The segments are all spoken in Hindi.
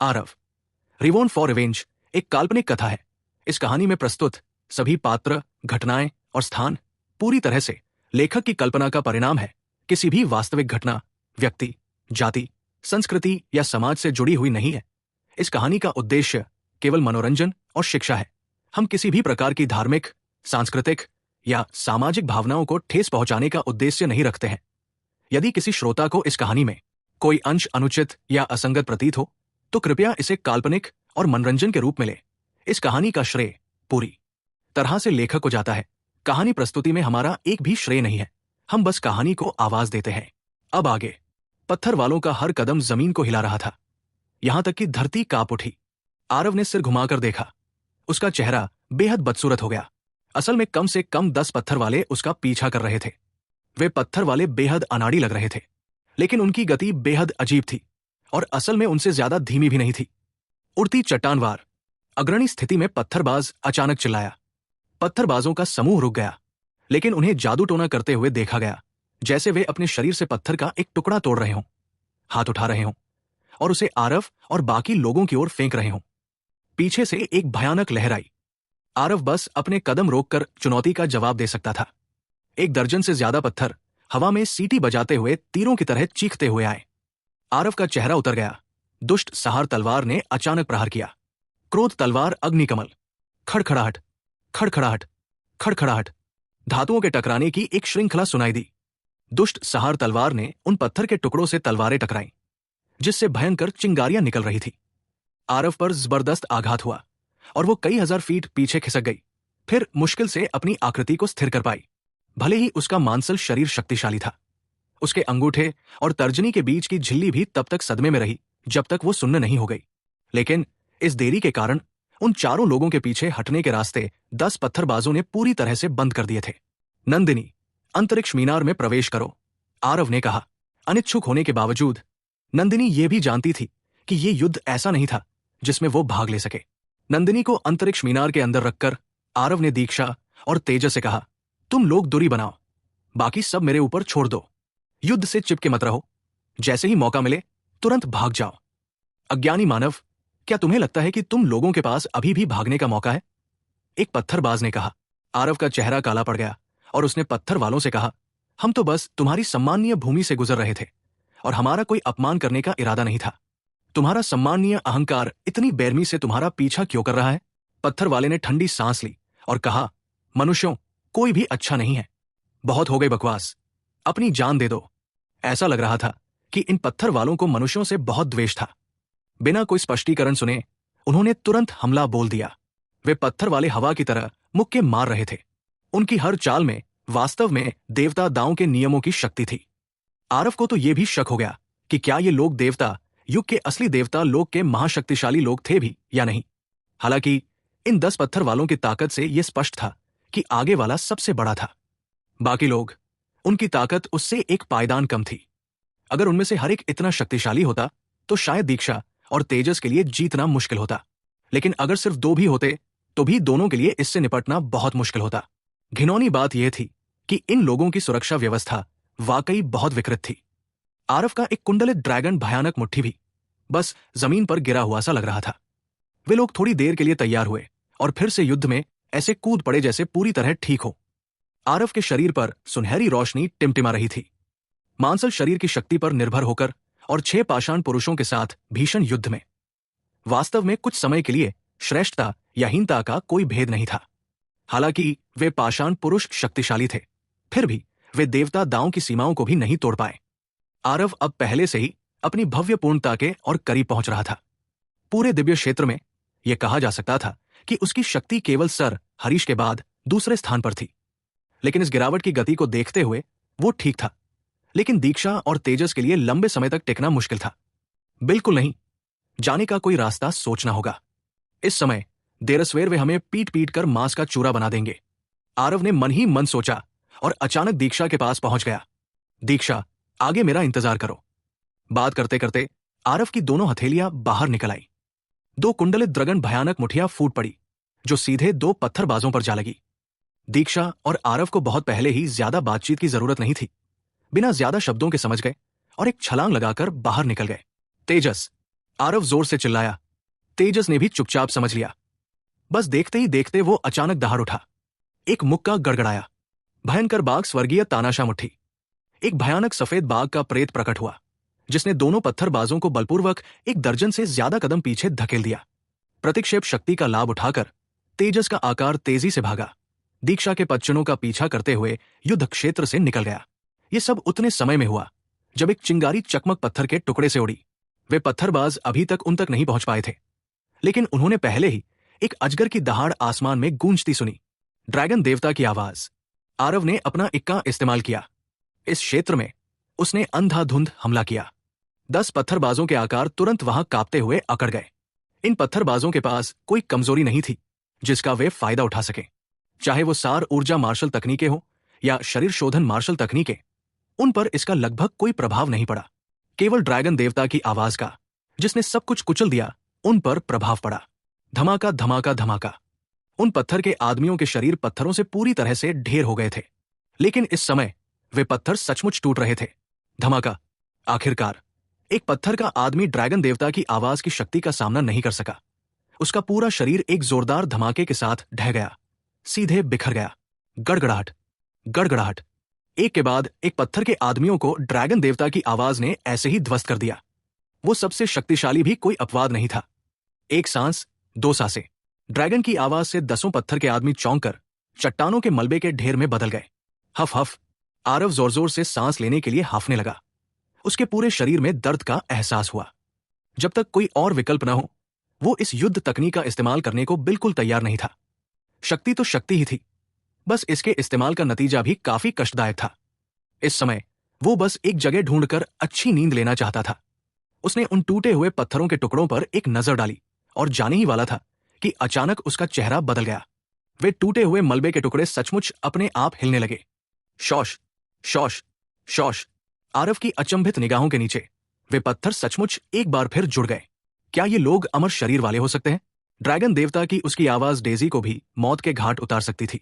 आरव। रिवॉन फॉर रिवेंज एक काल्पनिक कथा है। इस कहानी में प्रस्तुत सभी पात्र, घटनाएं और स्थान पूरी तरह से लेखक की कल्पना का परिणाम है, किसी भी वास्तविक घटना, व्यक्ति, जाति, संस्कृति या समाज से जुड़ी हुई नहीं है। इस कहानी का उद्देश्य केवल मनोरंजन और शिक्षा है। हम किसी भी प्रकार की धार्मिक, सांस्कृतिक या सामाजिक भावनाओं को ठेस पहुंचाने का उद्देश्य नहीं रखते हैं। यदि किसी श्रोता को इस कहानी में कोई अंश अनुचित या असंगत प्रतीत हो तो कृपया इसे काल्पनिक और मनोरंजन के रूप में ले। इस कहानी का श्रेय पूरी तरह से लेखक को जाता है। कहानी प्रस्तुति में हमारा एक भी श्रेय नहीं है, हम बस कहानी को आवाज देते हैं। अब आगे। पत्थर वालों का हर कदम जमीन को हिला रहा था, यहां तक कि धरती कांप उठी। आरव ने सिर घुमाकर देखा। उसका चेहरा बेहद बदसूरत हो गया। असल में कम से कम 10 पत्थर वाले उसका पीछा कर रहे थे। वे पत्थर वाले बेहद अनाड़ी लग रहे थे, लेकिन उनकी गति बेहद अजीब थी और असल में उनसे ज्यादा धीमी भी नहीं थी। उड़ती चट्टानवार अग्रणी स्थिति में पत्थरबाज अचानक चिल्लाया। पत्थरबाजों का समूह रुक गया, लेकिन उन्हें जादू टोना करते हुए देखा गया, जैसे वे अपने शरीर से पत्थर का एक टुकड़ा तोड़ रहे हों, हाथ उठा रहे हों और उसे आरव और बाकी लोगों की ओर फेंक रहे हों। पीछे से एक भयानक लहर आई। आरव बस अपने कदम रोककर चुनौती का जवाब दे सकता था। 1 दर्जन से ज्यादा पत्थर हवा में सीटी बजाते हुए तीरों की तरह चीखते हुए आए। आरव का चेहरा उतर गया। दुष्ट सहार तलवार ने अचानक प्रहार किया। क्रोध तलवार अग्निकमल। खड़खड़ाहट, खड़खड़ाहट, खड़खड़ाहट। धातुओं के टकराने की एक श्रृंखला सुनाई दी। दुष्ट सहार तलवार ने उन पत्थर के टुकड़ों से तलवारें टकराईं, जिससे भयंकर चिंगारियां निकल रही थी। आरव पर जबरदस्त आघात हुआ और वो कई हजार फीट पीछे खिसक गई। फिर मुश्किल से अपनी आकृति को स्थिर कर पाई। भले ही उसका मांसल शरीर शक्तिशाली था, उसके अंगूठे और तर्जनी के बीच की झिल्ली भी तब तक सदमे में रही जब तक वो सुन्न नहीं हो गई। लेकिन इस देरी के कारण उन चारों लोगों के पीछे हटने के रास्ते 10 पत्थरबाजों ने पूरी तरह से बंद कर दिए थे। नंदिनी, अंतरिक्ष मीनार में प्रवेश करो, आरव ने कहा। अनिच्छुक होने के बावजूद नंदिनी ये भी जानती थी कि ये युद्ध ऐसा नहीं था जिसमें वो भाग ले सके। नंदिनी को अंतरिक्ष मीनार के अंदर रखकर आरव ने दीक्षा और तेजस से कहा, तुम लोग दूरी बनाओ, बाकी सब मेरे ऊपर छोड़ दो। युद्ध से चिपके मत रहो, जैसे ही मौका मिले तुरंत भाग जाओ। अज्ञानी मानव, क्या तुम्हें लगता है कि तुम लोगों के पास अभी भी भागने का मौका है? एक पत्थरबाज ने कहा। आरव का चेहरा काला पड़ गया और उसने पत्थर वालों से कहा, हम तो बस तुम्हारी सम्माननीय भूमि से गुजर रहे थे और हमारा कोई अपमान करने का इरादा नहीं था। तुम्हारा सम्माननीय अहंकार इतनी बेरमी से तुम्हारा पीछा क्यों कर रहा है? पत्थर वाले ने ठंडी सांस ली और कहा, मनुष्यों, कोई भी अच्छा नहीं है। बहुत हो गई बकवास, अपनी जान दे दो। ऐसा लग रहा था कि इन पत्थर वालों को मनुष्यों से बहुत द्वेष था। बिना कोई स्पष्टीकरण सुने उन्होंने तुरंत हमला बोल दिया। वे पत्थर वाले हवा की तरह मुक्के मार रहे थे। उनकी हर चाल में वास्तव में देवता दांव के नियमों की शक्ति थी। आरव को तो यह भी शक हो गया कि क्या ये लोग देवता युग के असली देवता लोग के महाशक्तिशाली लोग थे भी या नहीं। हालांकि इन 10 पत्थर वालों की ताकत से यह स्पष्ट था कि आगे वाला सबसे बड़ा था। बाकी लोग, उनकी ताकत उससे एक पायदान कम थी। अगर उनमें से हर एक इतना शक्तिशाली होता तो शायद दीक्षा और तेजस के लिए जीतना मुश्किल होता, लेकिन अगर सिर्फ 2 भी होते तो भी दोनों के लिए इससे निपटना बहुत मुश्किल होता। घिनौनी बात यह थी कि इन लोगों की सुरक्षा व्यवस्था वाकई बहुत विकृत थी। आरव का एक कुंडलित ड्रैगन भयानक मुट्ठी भी बस जमीन पर गिरा हुआ सा लग रहा था। वे लोग थोड़ी देर के लिए तैयार हुए और फिर से युद्ध में ऐसे कूद पड़े जैसे पूरी तरह ठीक हो। आरव के शरीर पर सुनहरी रोशनी टिमटिमा रही थी। मांसल शरीर की शक्ति पर निर्भर होकर और 6 पाषाण पुरुषों के साथ भीषण युद्ध में वास्तव में कुछ समय के लिए श्रेष्ठता या हीनता का कोई भेद नहीं था। हालांकि वे पाषाण पुरुष शक्तिशाली थे, फिर भी वे देवता दांव की सीमाओं को भी नहीं तोड़ पाए। आरव अब पहले से ही अपनी भव्य पूर्णता के और करीब पहुंच रहा था। पूरे दिव्य क्षेत्र में यह कहा जा सकता था कि उसकी शक्ति केवल सर हरीश के बाद दूसरे स्थान पर थी। लेकिन इस गिरावट की गति को देखते हुए वो ठीक था, लेकिन दीक्षा और तेजस के लिए लंबे समय तक टिकना मुश्किल था। बिल्कुल नहीं, जाने का कोई रास्ता सोचना होगा। इस समय देरसवेर वे हमें पीट पीट कर मांस का चूरा बना देंगे, आरव ने मन ही मन सोचा और अचानक दीक्षा के पास पहुंच गया। दीक्षा, आगे मेरा इंतजार करो। बात करते करते आरव की दोनों हथेलियां बाहर निकल आई। 2 कुंडलित ड्रैगन भयानक मुठियां फूट पड़ी जो सीधे 2 पत्थरबाजों पर जा लगी। दीक्षा और आरव को बहुत पहले ही ज्यादा बातचीत की जरूरत नहीं थी। बिना ज्यादा शब्दों के समझ गए और एक छलांग लगाकर बाहर निकल गए। तेजस, आरव जोर से चिल्लाया। तेजस ने भी चुपचाप समझ लिया। बस देखते ही देखते वो अचानक दहाड़ उठा। एक मुक्का गड़गड़ाया। भयंकर बाघ स्वर्गीय तानाशाह मुट्ठी, एक भयानक सफेद बाघ का प्रेत प्रकट हुआ, जिसने दोनों पत्थरबाजों को बलपूर्वक एक दर्जन से ज्यादा कदम पीछे धकेल दिया। प्रतिक्षेप शक्ति का लाभ उठाकर तेजस का आकार तेजी से भागा, दीक्षा के पदचिन्हों का पीछा करते हुए युद्ध क्षेत्र से निकल गया। ये सब उतने समय में हुआ जब एक चिंगारी चकमक पत्थर के टुकड़े से उड़ी। वे पत्थरबाज अभी तक उन तक नहीं पहुंच पाए थे, लेकिन उन्होंने पहले ही एक अजगर की दहाड़ आसमान में गूंजती सुनी। ड्रैगन देवता की आवाज। आरव ने अपना इक्का इस्तेमाल किया। इस क्षेत्र में उसने अंधाधुंध हमला किया। 10 पत्थरबाजों के आकार तुरंत वहां कांपते हुए अकड़ गए। इन पत्थरबाजों के पास कोई कमजोरी नहीं थी जिसका वे फायदा उठा सके, चाहे वो सार ऊर्जा मार्शल तकनीकें हो या शरीर शोधन मार्शल तकनीकें। उन पर इसका लगभग कोई प्रभाव नहीं पड़ा। केवल ड्रैगन देवता की आवाज का, जिसने सब कुछ कुचल दिया, उन पर प्रभाव पड़ा। धमाका धमाका धमाका। उन पत्थर के आदमियों के शरीर पत्थरों से पूरी तरह से ढेर हो गए थे, लेकिन इस समय वे पत्थर सचमुच टूट रहे थे। धमाका। आखिरकार एक पत्थर का आदमी ड्रैगन देवता की आवाज की शक्ति का सामना नहीं कर सका। उसका पूरा शरीर एक जोरदार धमाके के साथ ढह गया, सीधे बिखर गया। गड़गड़ाहट, गड़गड़ाहट। एक के बाद एक पत्थर के आदमियों को ड्रैगन देवता की आवाज ने ऐसे ही ध्वस्त कर दिया। वो सबसे शक्तिशाली भी कोई अपवाद नहीं था। एक सांस, 2 सांसें। ड्रैगन की आवाज से 10 पत्थर के आदमी चौंक कर चट्टानों के मलबे के ढेर में बदल गए। हफ हफ। आरव जोर जोर से सांस लेने के लिए हांफने लगा। उसके पूरे शरीर में दर्द का एहसास हुआ। जब तक कोई और विकल्प न हो, वो इस युद्ध तकनीक का इस्तेमाल करने को बिल्कुल तैयार नहीं था। शक्ति तो शक्ति ही थी, बस इसके इस्तेमाल का नतीजा भी काफी कष्टदायक था। इस समय वो बस एक जगह ढूंढकर अच्छी नींद लेना चाहता था। उसने उन टूटे हुए पत्थरों के टुकड़ों पर एक नजर डाली और जाने ही वाला था कि अचानक उसका चेहरा बदल गया। वे टूटे हुए मलबे के टुकड़े सचमुच अपने आप हिलने लगे। शौश, शौश, शौश। आरव की अचंभित निगाहों के नीचे वे पत्थर सचमुच एक बार फिर जुड़ गए। क्या ये लोग अमर शरीर वाले हो सकते हैं? ड्रैगन देवता की उसकी आवाज डेजी को भी मौत के घाट उतार सकती थी,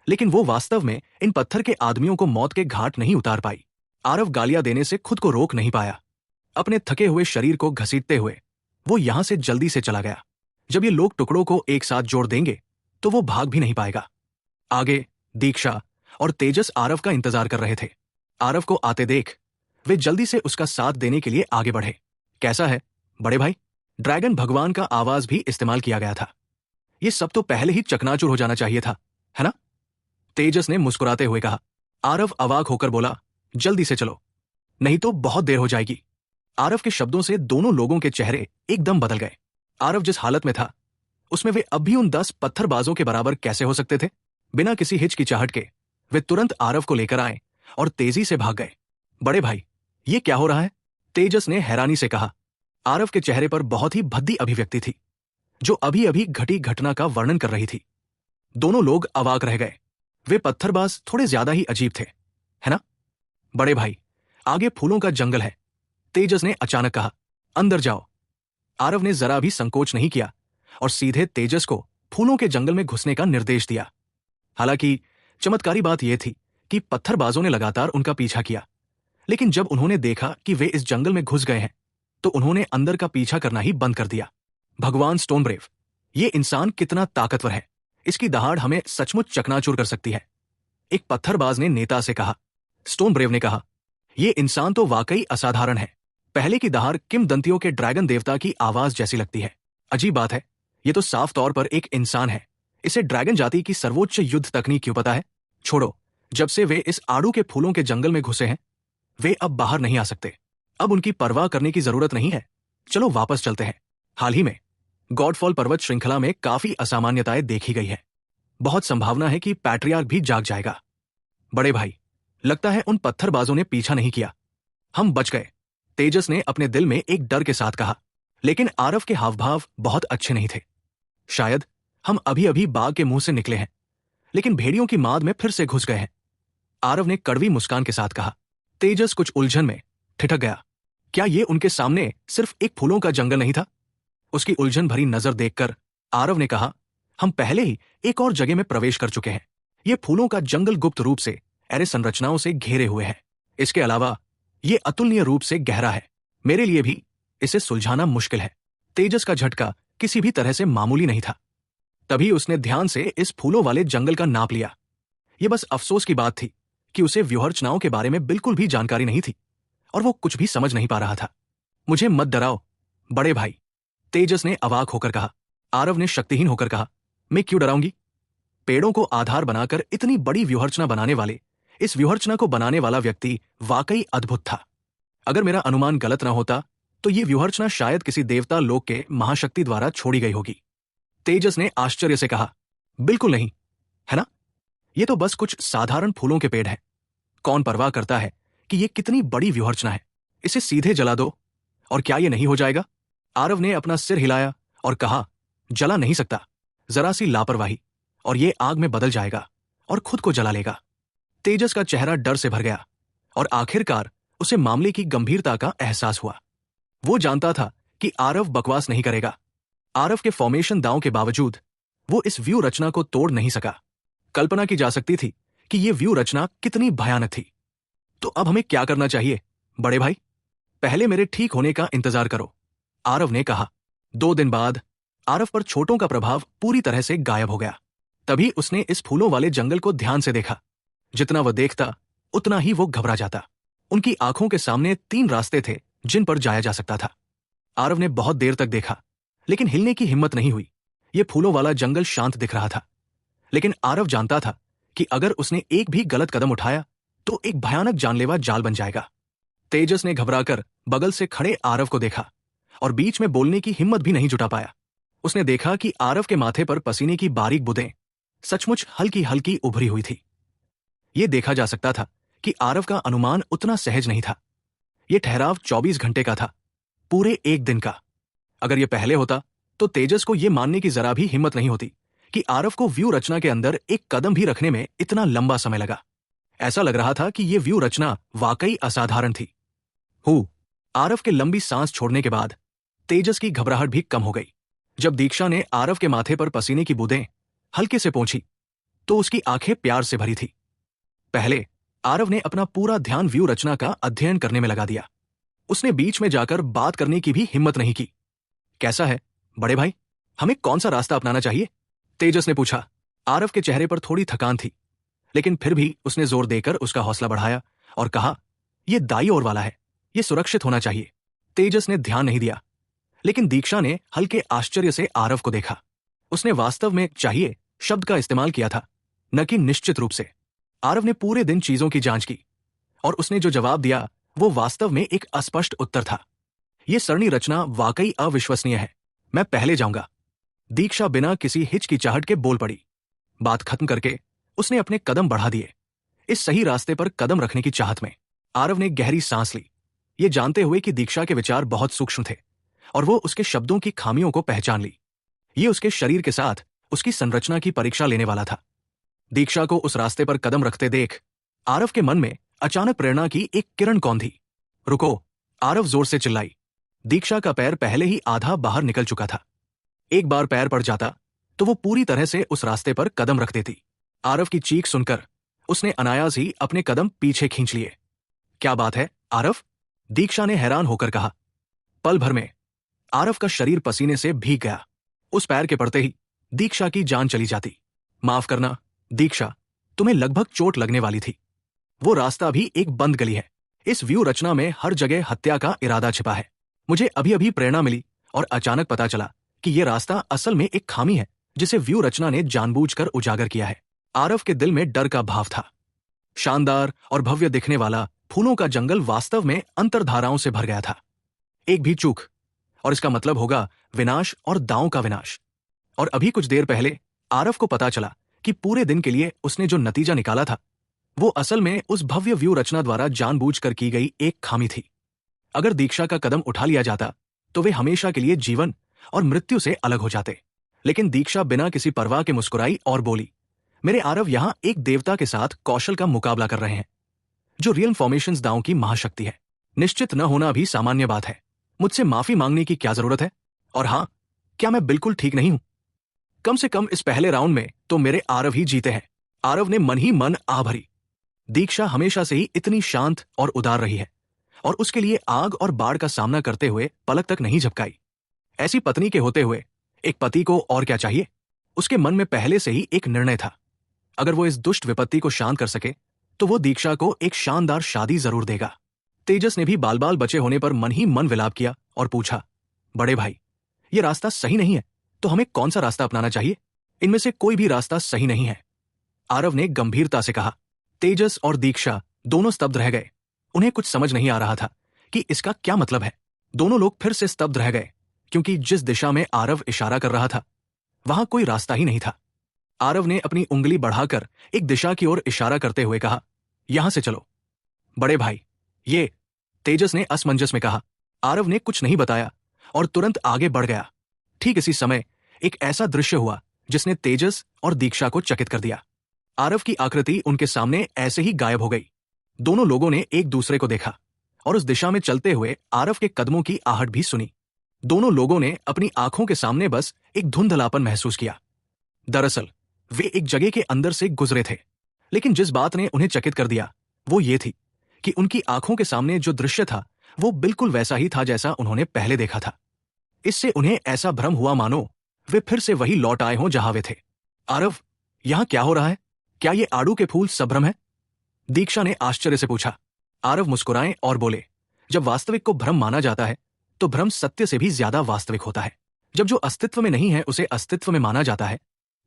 लेकिन वो वास्तव में इन पत्थर के आदमियों को मौत के घाट नहीं उतार पाई। आरव गालियां देने से खुद को रोक नहीं पाया। अपने थके हुए शरीर को घसीटते हुए वो यहां से जल्दी से चला गया। जब ये लोग टुकड़ों को एक साथ जोड़ देंगे तो वो भाग भी नहीं पाएगा। आगे दीक्षा और तेजस आरव का इंतजार कर रहे थे। आरव को आते देख वे जल्दी से उसका साथ देने के लिए आगे बढ़े। कैसा है बड़े भाई? ड्रैगन भगवान का आवाज भी इस्तेमाल किया गया था। ये सब तो पहले ही चकनाचूर हो जाना चाहिए था, है ना? तेजस ने मुस्कुराते हुए कहा। आरव अवाक होकर बोला, जल्दी से चलो, नहीं तो बहुत देर हो जाएगी। आरव के शब्दों से दोनों लोगों के चेहरे एकदम बदल गए। आरव जिस हालत में था उसमें वे अब भी उन 10 पत्थरबाजों के बराबर कैसे हो सकते थे? बिना किसी हिचकिचाहट के वे तुरंत आरव को लेकर आए और तेजी से भाग गए। बड़े भाई, ये क्या हो रहा है? तेजस ने हैरानी से कहा। आरव के चेहरे पर बहुत ही भद्दी अभिव्यक्ति थी, जो अभी अभी घटी घटना का वर्णन कर रही थी। दोनों लोग अवाक रह गए। वे पत्थरबाज थोड़े ज्यादा ही अजीब थे, है ना? बड़े भाई, आगे फूलों का जंगल है, तेजस ने अचानक कहा। अंदर जाओ। आरव ने जरा भी संकोच नहीं किया और सीधे तेजस को फूलों के जंगल में घुसने का निर्देश दिया। हालांकि चमत्कारी बात यह थी कि पत्थरबाजों ने लगातार उनका पीछा किया, लेकिन जब उन्होंने देखा कि वे इस जंगल में घुस गए हैं तो उन्होंने अंदर का पीछा करना ही बंद कर दिया। भगवान स्टोनब्रेव, ये इंसान कितना ताकतवर है! इसकी दहाड़ हमें सचमुच चकनाचूर कर सकती है, एक पत्थरबाज ने नेता से कहा। स्टोनब्रेव ने कहा, यह इंसान तो वाकई असाधारण है। पहले की दहाड़ किंवदंतियों के ड्रैगन देवता की आवाज जैसी लगती है। अजीब बात है, ये तो साफ तौर पर एक इंसान है। इसे ड्रैगन जाति की सर्वोच्च युद्ध तकनीक क्यों पता है? छोड़ो, जब से वे इस आड़ू के फूलों के जंगल में घुसे हैं, वे अब बाहर नहीं आ सकते। अब उनकी परवाह करने की जरूरत नहीं है। चलो वापस चलते हैं। हाल ही में गॉडफॉल पर्वत श्रृंखला में काफी असामान्यताएं देखी गई है। बहुत संभावना है कि पैट्रियार्क भी जाग जाएगा। बड़े भाई, लगता है उन पत्थरबाजों ने पीछा नहीं किया। हम बच गए, तेजस ने अपने दिल में एक डर के साथ कहा। लेकिन आरव के हावभाव बहुत अच्छे नहीं थे। शायद हम अभी अभी बाग के मुंह से निकले हैं, लेकिन भेड़ियों की माद में फिर से घुस गए हैं, आरव ने कड़वी मुस्कान के साथ कहा। तेजस कुछ उलझन में ठिठक गया। क्या ये उनके सामने सिर्फ एक फूलों का जंगल नहीं था? उसकी उलझन भरी नजर देखकर आरव ने कहा, हम पहले ही एक और जगह में प्रवेश कर चुके हैं। ये फूलों का जंगल गुप्त रूप से ऐरे संरचनाओं से घेरे हुए है। इसके अलावा ये अतुलनीय रूप से गहरा है। मेरे लिए भी इसे सुलझाना मुश्किल है। तेजस का झटका किसी भी तरह से मामूली नहीं था। तभी उसने ध्यान से इस फूलों वाले जंगल का नाप लिया। ये बस अफसोस की बात थी कि उसे व्यूहरचनाओं के बारे में बिल्कुल भी जानकारी नहीं थी और वो कुछ भी समझ नहीं पा रहा था। मुझे मत डराओ बड़े भाई, तेजस ने अवाक होकर कहा। आरव ने शक्तिहीन होकर कहा, मैं क्यों डराऊंगी? पेड़ों को आधार बनाकर इतनी बड़ी व्यूहरचना बनाने वाले, इस व्यूहरचना को बनाने वाला व्यक्ति वाकई अद्भुत था। अगर मेरा अनुमान गलत न होता तो ये व्यूहरचना शायद किसी देवता लोक के महाशक्ति द्वारा छोड़ी गई होगी। तेजस ने आश्चर्य से कहा, बिल्कुल नहीं, है ना? ये तो बस कुछ साधारण फूलों के पेड़ हैं। कौन परवाह करता है कि ये कितनी बड़ी व्यूहरचना है? इसे सीधे जला दो और क्या ये नहीं हो जाएगा? आरव ने अपना सिर हिलाया और कहा, जला नहीं सकता। जरा सी लापरवाही और ये आग में बदल जाएगा और खुद को जला लेगा। तेजस का चेहरा डर से भर गया और आखिरकार उसे मामले की गंभीरता का एहसास हुआ। वो जानता था कि आरव बकवास नहीं करेगा। आरव के फॉर्मेशन दांव के बावजूद वो इस व्यू रचना को तोड़ नहीं सका। कल्पना की जा सकती थी कि ये व्यू रचना कितनी भयानक थी। तो अब हमें क्या करना चाहिए बड़े भाई? पहले मेरे ठीक होने का इंतजार करो, आरव ने कहा। 2 दिन बाद आरव पर छोटों का प्रभाव पूरी तरह से गायब हो गया। तभी उसने इस फूलों वाले जंगल को ध्यान से देखा। जितना वह देखता उतना ही वो घबरा जाता। उनकी आंखों के सामने 3 रास्ते थे जिन पर जाया जा सकता था। आरव ने बहुत देर तक देखा लेकिन हिलने की हिम्मत नहीं हुई। ये फूलों वाला जंगल शांत दिख रहा था, लेकिन आरव जानता था कि अगर उसने एक भी गलत कदम उठाया तो एक भयानक जानलेवा जाल बन जाएगा। तेजस ने घबराकर बगल से खड़े आरव को देखा और बीच में बोलने की हिम्मत भी नहीं जुटा पाया। उसने देखा कि आरव के माथे पर पसीने की बारीक बूंदें सचमुच हल्की हल्की उभरी हुई थी। यह देखा जा सकता था कि आरव का अनुमान उतना सहज नहीं था। यह ठहराव 24 घंटे का था, पूरे 1 दिन का। अगर यह पहले होता तो तेजस को यह मानने की जरा भी हिम्मत नहीं होती कि आरव को व्यू रचना के अंदर एक कदम भी रखने में इतना लंबा समय लगा। ऐसा लग रहा था कि यह व्यू रचना वाकई असाधारण थी। आरव के लंबी सांस छोड़ने के बाद तेजस की घबराहट भी कम हो गई। जब दीक्षा ने आरव के माथे पर पसीने की बूंदें हल्के से पोंछी तो उसकी आंखें प्यार से भरी थी। पहले आरव ने अपना पूरा ध्यान व्यू रचना का अध्ययन करने में लगा दिया। उसने बीच में जाकर बात करने की भी हिम्मत नहीं की। कैसा है बड़े भाई, हमें कौन सा रास्ता अपनाना चाहिए? तेजस ने पूछा। आरव के चेहरे पर थोड़ी थकान थी, लेकिन फिर भी उसने जोर देकर उसका हौसला बढ़ाया और कहा, यह दाईं ओर वाला है, यह सुरक्षित होना चाहिए। तेजस ने ध्यान नहीं दिया, लेकिन दीक्षा ने हल्के आश्चर्य से आरव को देखा। उसने वास्तव में चाहिए शब्द का इस्तेमाल किया था, न कि निश्चित रूप से। आरव ने पूरे दिन चीजों की जांच की और उसने जो जवाब दिया वो वास्तव में एक अस्पष्ट उत्तर था। यह सरणी रचना वाकई अविश्वसनीय है, मैं पहले जाऊंगा। दीक्षा बिना किसी हिचकिचाहट के बोल पड़ी। बात खत्म करके उसने अपने कदम बढ़ा दिए, इस सही रास्ते पर कदम रखने की चाहत में। आरव ने गहरी सांस ली, ये जानते हुए कि दीक्षा के विचार बहुत सूक्ष्म थे और वो उसके शब्दों की खामियों को पहचान ली। ये उसके शरीर के साथ उसकी संरचना की परीक्षा लेने वाला था। दीक्षा को उस रास्ते पर कदम रखते देख आरव के मन में अचानक प्रेरणा की एक किरण कौंधी। रुको, आरव जोर से चिल्लाई। दीक्षा का पैर पहले ही आधा बाहर निकल चुका था। एक बार पैर पड़ जाता तो वो पूरी तरह से उस रास्ते पर कदम रख देती। आरव की चीख सुनकर उसने अनायास ही अपने कदम पीछे खींच लिए। क्या बात है आरव? दीक्षा ने हैरान होकर कहा। पल भर में आरव का शरीर पसीने से भीग गया। उस पैर के पड़ते ही दीक्षा की जान चली जाती। माफ करना दीक्षा, तुम्हें लगभग चोट लगने वाली थी। वो रास्ता भी एक बंद गली है। इस व्यू रचना में हर जगह हत्या का इरादा छिपा है। मुझे अभी अभी प्रेरणा मिली और अचानक पता चला कि यह रास्ता असल में एक खामी है जिसे व्यू रचना ने जानबूझकर उजागर किया है। आरव के दिल में डर का भाव था। शानदार और भव्य दिखने वाला फूलों का जंगल वास्तव में अंतर्धाराओं से भर गया था। एक भी चूक और इसका मतलब होगा विनाश और दांव का विनाश। और अभी कुछ देर पहले आरव को पता चला कि पूरे दिन के लिए उसने जो नतीजा निकाला था वो असल में उस भव्य व्यू रचना द्वारा जानबूझकर की गई एक खामी थी। अगर दीक्षा का कदम उठा लिया जाता तो वे हमेशा के लिए जीवन और मृत्यु से अलग हो जाते। लेकिन दीक्षा बिना किसी परवाह के मुस्कुराई और बोली, मेरे आरव यहां एक देवता के साथ कौशल का मुकाबला कर रहे हैं जो रियल फॉर्मेशंस दांव की महाशक्ति है। निश्चित न होना भी सामान्य बात है। मुझसे माफी मांगने की क्या जरूरत है? और हां, क्या मैं बिल्कुल ठीक नहीं हूं? कम से कम इस पहले राउंड में तो मेरे आरव ही जीते हैं। आरव ने मन ही मन आह भरी। दीक्षा हमेशा से ही इतनी शांत और उदार रही है और उसके लिए आग और बाढ़ का सामना करते हुए पलक तक नहीं झपकाई। ऐसी पत्नी के होते हुए एक पति को और क्या चाहिए? उसके मन में पहले से ही एक निर्णय था। अगर वो इस दुष्ट विपत्ति को शांत कर सके तो वो दीक्षा को एक शानदार शादी जरूर देगा। तेजस ने भी बाल बाल बचे होने पर मन ही मन विलाप किया और पूछा, बड़े भाई, ये रास्ता सही नहीं है तो हमें कौन सा रास्ता अपनाना चाहिए? इनमें से कोई भी रास्ता सही नहीं है, आरव ने गंभीरता से कहा। तेजस और दीक्षा दोनों स्तब्ध रह गए। उन्हें कुछ समझ नहीं आ रहा था कि इसका क्या मतलब है। दोनों लोग फिर से स्तब्ध रह गए क्योंकि जिस दिशा में आरव इशारा कर रहा था वहां कोई रास्ता ही नहीं था। आरव ने अपनी उंगली बढ़ाकर एक दिशा की ओर इशारा करते हुए कहा, यहां से चलो। बड़े भाई, ये, तेजस ने असमंजस में कहा। आरव ने कुछ नहीं बताया और तुरंत आगे बढ़ गया। ठीक इसी समय एक ऐसा दृश्य हुआ जिसने तेजस और दीक्षा को चकित कर दिया। आरव की आकृति उनके सामने ऐसे ही गायब हो गई। दोनों लोगों ने एक दूसरे को देखा और उस दिशा में चलते हुए आरव के कदमों की आहट भी सुनी। दोनों लोगों ने अपनी आंखों के सामने बस एक धुंधलापन महसूस किया। दरअसल वे एक जगह के अंदर से गुजरे थे, लेकिन जिस बात ने उन्हें चकित कर दिया वो ये थी कि उनकी आंखों के सामने जो दृश्य था वो बिल्कुल वैसा ही था जैसा उन्होंने पहले देखा था। इससे उन्हें ऐसा भ्रम हुआ मानो वे फिर से वही लौट आए हों जहां वे थे। आरव, यहां क्या हो रहा है? क्या ये आड़ू के फूल सभ्रम है? दीक्षा ने आश्चर्य से पूछा। आरव मुस्कुराए और बोले, जब वास्तविक को भ्रम माना जाता है तो भ्रम सत्य से भी ज्यादा वास्तविक होता है। जब जो अस्तित्व में नहीं है उसे अस्तित्व में माना जाता है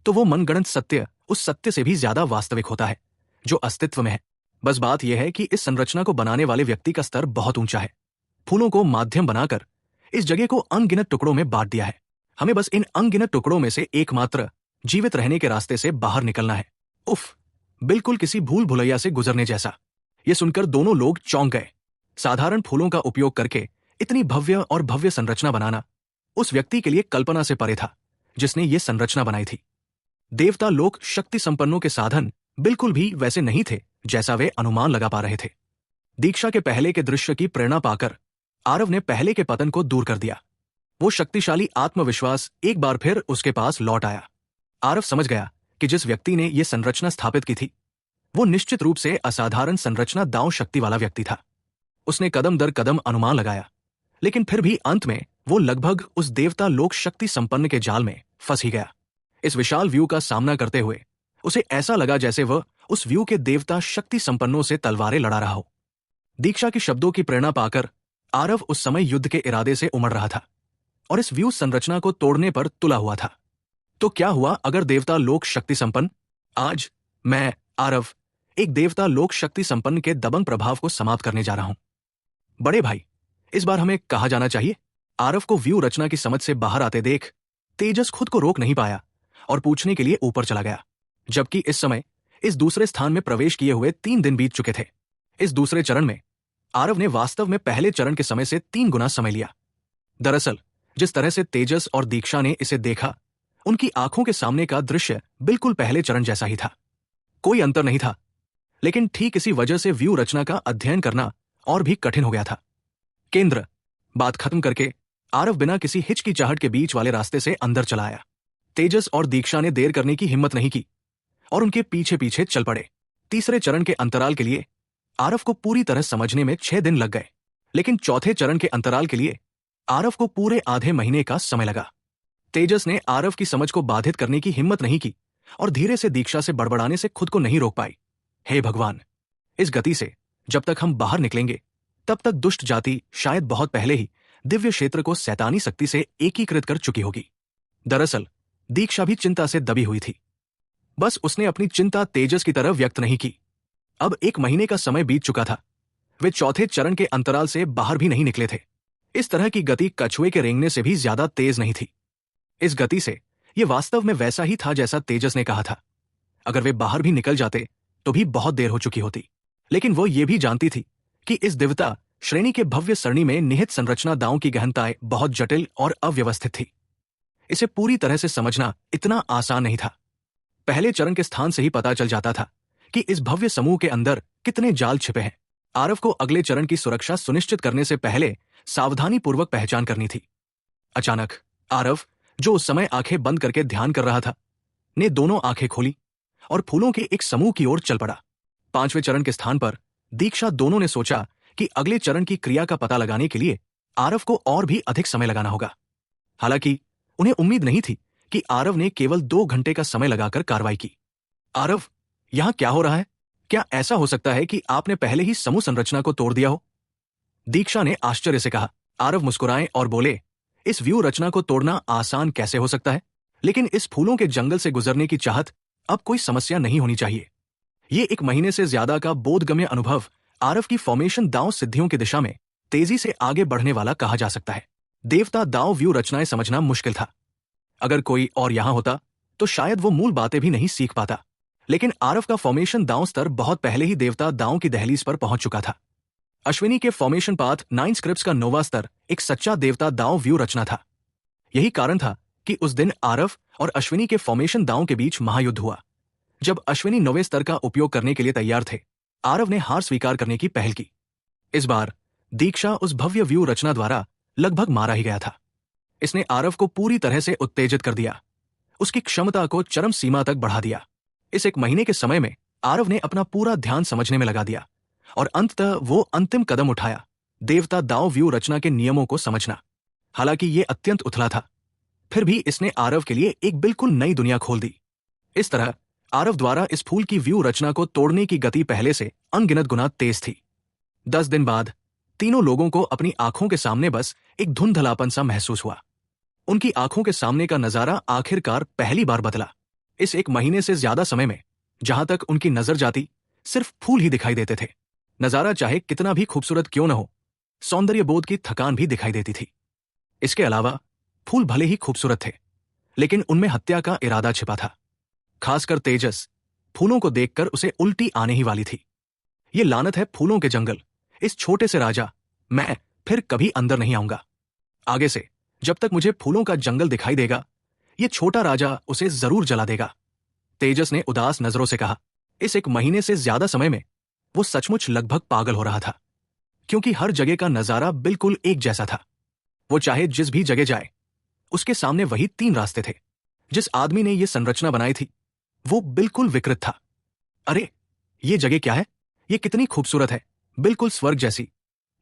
तो वो मनगढ़ंत सत्य उस सत्य से भी ज्यादा वास्तविक होता है जो अस्तित्व में है। बस बात यह है कि इस संरचना को बनाने वाले व्यक्ति का स्तर बहुत ऊंचा है। फूलों को माध्यम बनाकर इस जगह को अनगिनत टुकड़ों में बांट दिया है। हमें बस इन अनगिनत टुकड़ों में से एकमात्र जीवित रहने के रास्ते से बाहर निकलना है। उफ, बिल्कुल किसी भूल भुलैया से गुजरने जैसा। यह सुनकर दोनों लोग चौंक गए। साधारण फूलों का उपयोग करके इतनी भव्य और भव्य संरचना बनाना उस व्यक्ति के लिए कल्पना से परे था जिसने ये संरचना बनाई थी। देवता लोक शक्ति संपन्नों के साधन बिल्कुल भी वैसे नहीं थे जैसा वे अनुमान लगा पा रहे थे। दीक्षा के पहले के दृश्य की प्रेरणा पाकर आरव ने पहले के पतन को दूर कर दिया। वो शक्तिशाली आत्मविश्वास एक बार फिर उसके पास लौट आया। आरव समझ गया कि जिस व्यक्ति ने यह संरचना स्थापित की थी वो निश्चित रूप से असाधारण संरचना दांव शक्ति वाला व्यक्ति था। उसने कदम दर कदम अनुमान लगाया, लेकिन फिर भी अंत में वो लगभग उस देवता लोक शक्ति संपन्न के जाल में फंस ही गया। इस विशाल व्यू का सामना करते हुए उसे ऐसा लगा जैसे वह उस व्यू के देवता शक्ति संपन्नों से तलवारें लड़ा रहा हो। दीक्षा के शब्दों की प्रेरणा पाकर आरव उस समय युद्ध के इरादे से उमड़ रहा था और इस व्यू संरचना को तोड़ने पर तुला हुआ था। तो क्या हुआ अगर देवता लोक शक्ति संपन्न? आज मैं आरव एक देवता लोक शक्ति संपन्न के दबंग प्रभाव को समाप्त करने जा रहा हूं। बड़े भाई, इस बार हमें कहा जाना चाहिए? आरव को व्यू रचना की समझ से बाहर आते देख तेजस खुद को रोक नहीं पाया और पूछने के लिए ऊपर चला गया, जबकि इस समय इस दूसरे स्थान में प्रवेश किए हुए 3 दिन बीत चुके थे। इस दूसरे चरण में आरव ने वास्तव में पहले चरण के समय से 3 गुना समय लिया। दरअसल जिस तरह से तेजस और दीक्षा ने इसे देखा, उनकी आंखों के सामने का दृश्य बिल्कुल पहले चरण जैसा ही था। कोई अंतर नहीं था, लेकिन ठीक इसी वजह से व्यू रचना का अध्ययन करना और भी कठिन हो गया था। केंद्र, बात खत्म करके आरव बिना किसी हिचकिचाहट के बीच वाले रास्ते से अंदर चला आया। तेजस और दीक्षा ने देर करने की हिम्मत नहीं की और उनके पीछे पीछे चल पड़े। तीसरे चरण के अंतराल के लिए आरव को पूरी तरह समझने में 6 दिन लग गए, लेकिन चौथे चरण के अंतराल के लिए आरव को पूरे आधे महीने का समय लगा। तेजस ने आरव की समझ को बाधित करने की हिम्मत नहीं की और धीरे से दीक्षा से बड़बड़ाने से खुद को नहीं रोक पाई। हे भगवान, इस गति से जब तक हम बाहर निकलेंगे तब तक दुष्ट जाति शायद बहुत पहले ही दिव्य क्षेत्र को शैतानी शक्ति से एकीकृत कर चुकी होगी। दरअसल दीक्षा भी चिंता से दबी हुई थी, बस उसने अपनी चिंता तेजस की तरह व्यक्त नहीं की। अब 1 महीने का समय बीत चुका था। वे चौथे चरण के अंतराल से बाहर भी नहीं निकले थे। इस तरह की गति कछुए के रेंगने से भी ज्यादा तेज नहीं थी। इस गति से यह वास्तव में वैसा ही था जैसा तेजस ने कहा था। अगर वे बाहर भी निकल जाते तो भी बहुत देर हो चुकी होती, लेकिन वो ये भी जानती थी कि इस देवता श्रेणी के भव्य सरणी में निहित संरचना दांव की गहनताएं बहुत जटिल और अव्यवस्थित थी। इसे पूरी तरह से समझना इतना आसान नहीं था। पहले चरण के स्थान से ही पता चल जाता था कि इस भव्य समूह के अंदर कितने जाल छिपे हैं। आरव को अगले चरण की सुरक्षा सुनिश्चित करने से पहले सावधानी पूर्वक पहचान करनी थी। अचानक आरव, जो उस समय आंखें बंद करके ध्यान कर रहा था, ने दोनों आंखें खोली और फूलों के एक समूह की ओर चल पड़ा। 5वें चरण के स्थान पर दीक्षा दोनों ने सोचा कि अगले चरण की क्रिया का पता लगाने के लिए आरव को और भी अधिक समय लगाना होगा। हालांकि उन्हें उम्मीद नहीं थी कि आरव ने केवल 2 घंटे का समय लगाकर कार्रवाई की। आरव, यहां क्या हो रहा है? क्या ऐसा हो सकता है कि आपने पहले ही समूह संरचना को तोड़ दिया हो? दीक्षा ने आश्चर्य से कहा। आरव मुस्कुराए और बोले, इस व्यू रचना को तोड़ना आसान कैसे हो सकता है? लेकिन इस फूलों के जंगल से गुजरने की चाहत अब कोई समस्या नहीं होनी चाहिए। ये 1 महीने से ज्यादा का बोधगम्य अनुभव आरव की फॉर्मेशन दांव सिद्धियों की दिशा में तेजी से आगे बढ़ने वाला कहा जा सकता है। देवता दांव व्यू रचनाएं समझना मुश्किल था। अगर कोई और यहां होता तो शायद वो मूल बातें भी नहीं सीख पाता। लेकिन आरव का फॉर्मेशन दांव स्तर बहुत पहले ही देवता दांव की दहलीज पर पहुंच चुका था। अश्विनी के फॉर्मेशन पाथ 9 स्क्रिप्ट्स का नोवा स्तर एक सच्चा देवता दांव व्यू रचना था। यही कारण था कि उस दिन आरव और अश्विनी के फॉर्मेशन दांव के बीच महायुद्ध हुआ। जब अश्विनी 9वें स्तर का उपयोग करने के लिए तैयार थे, आरव ने हार स्वीकार करने की पहल की। इस बार दीक्षा उस भव्य व्यू रचना द्वारा लगभग मारा ही गया था। इसने आरव को पूरी तरह से उत्तेजित कर दिया, उसकी क्षमता को चरम सीमा तक बढ़ा दिया। इस 1 महीने के समय में आरव ने अपना पूरा ध्यान समझने में लगा दिया और अंततः वो अंतिम कदम उठाया, देवता दांव व्यू रचना के नियमों को समझना। हालांकि ये अत्यंत उथला था, फिर भी इसने आरव के लिए एक बिल्कुल नई दुनिया खोल दी। इस तरह आरव द्वारा इस फूल की व्यू रचना को तोड़ने की गति पहले से अनगिनत गुना तेज थी। 10 दिन बाद तीनों लोगों को अपनी आंखों के सामने बस एक धुंधलापन सा महसूस हुआ। उनकी आंखों के सामने का नजारा आखिरकार पहली बार बदला। इस 1 महीने से ज्यादा समय में जहां तक उनकी नजर जाती सिर्फ फूल ही दिखाई देते थे। नजारा चाहे कितना भी खूबसूरत क्यों न हो, सौंदर्य बोध की थकान भी दिखाई देती थी। इसके अलावा फूल भले ही खूबसूरत थे, लेकिन उनमें हत्या का इरादा छिपा था। खासकर तेजस, फूलों को देखकर उसे उल्टी आने ही वाली थी। ये लानत है फूलों के जंगल, इस छोटे से राजा, मैं फिर कभी अंदर नहीं आऊंगा। आगे से जब तक मुझे फूलों का जंगल दिखाई देगा, ये छोटा राजा उसे जरूर जला देगा। तेजस ने उदास नजरों से कहा। इस 1 महीने से ज्यादा समय में वो सचमुच लगभग पागल हो रहा था, क्योंकि हर जगह का नजारा बिल्कुल एक जैसा था। वो चाहे जिस भी जगह जाए, उसके सामने वही 3 रास्ते थे। जिस आदमी ने ये संरचना बनाई थी वो बिल्कुल विकृत था। अरे, ये जगह क्या है? ये कितनी खूबसूरत है, बिल्कुल स्वर्ग जैसी,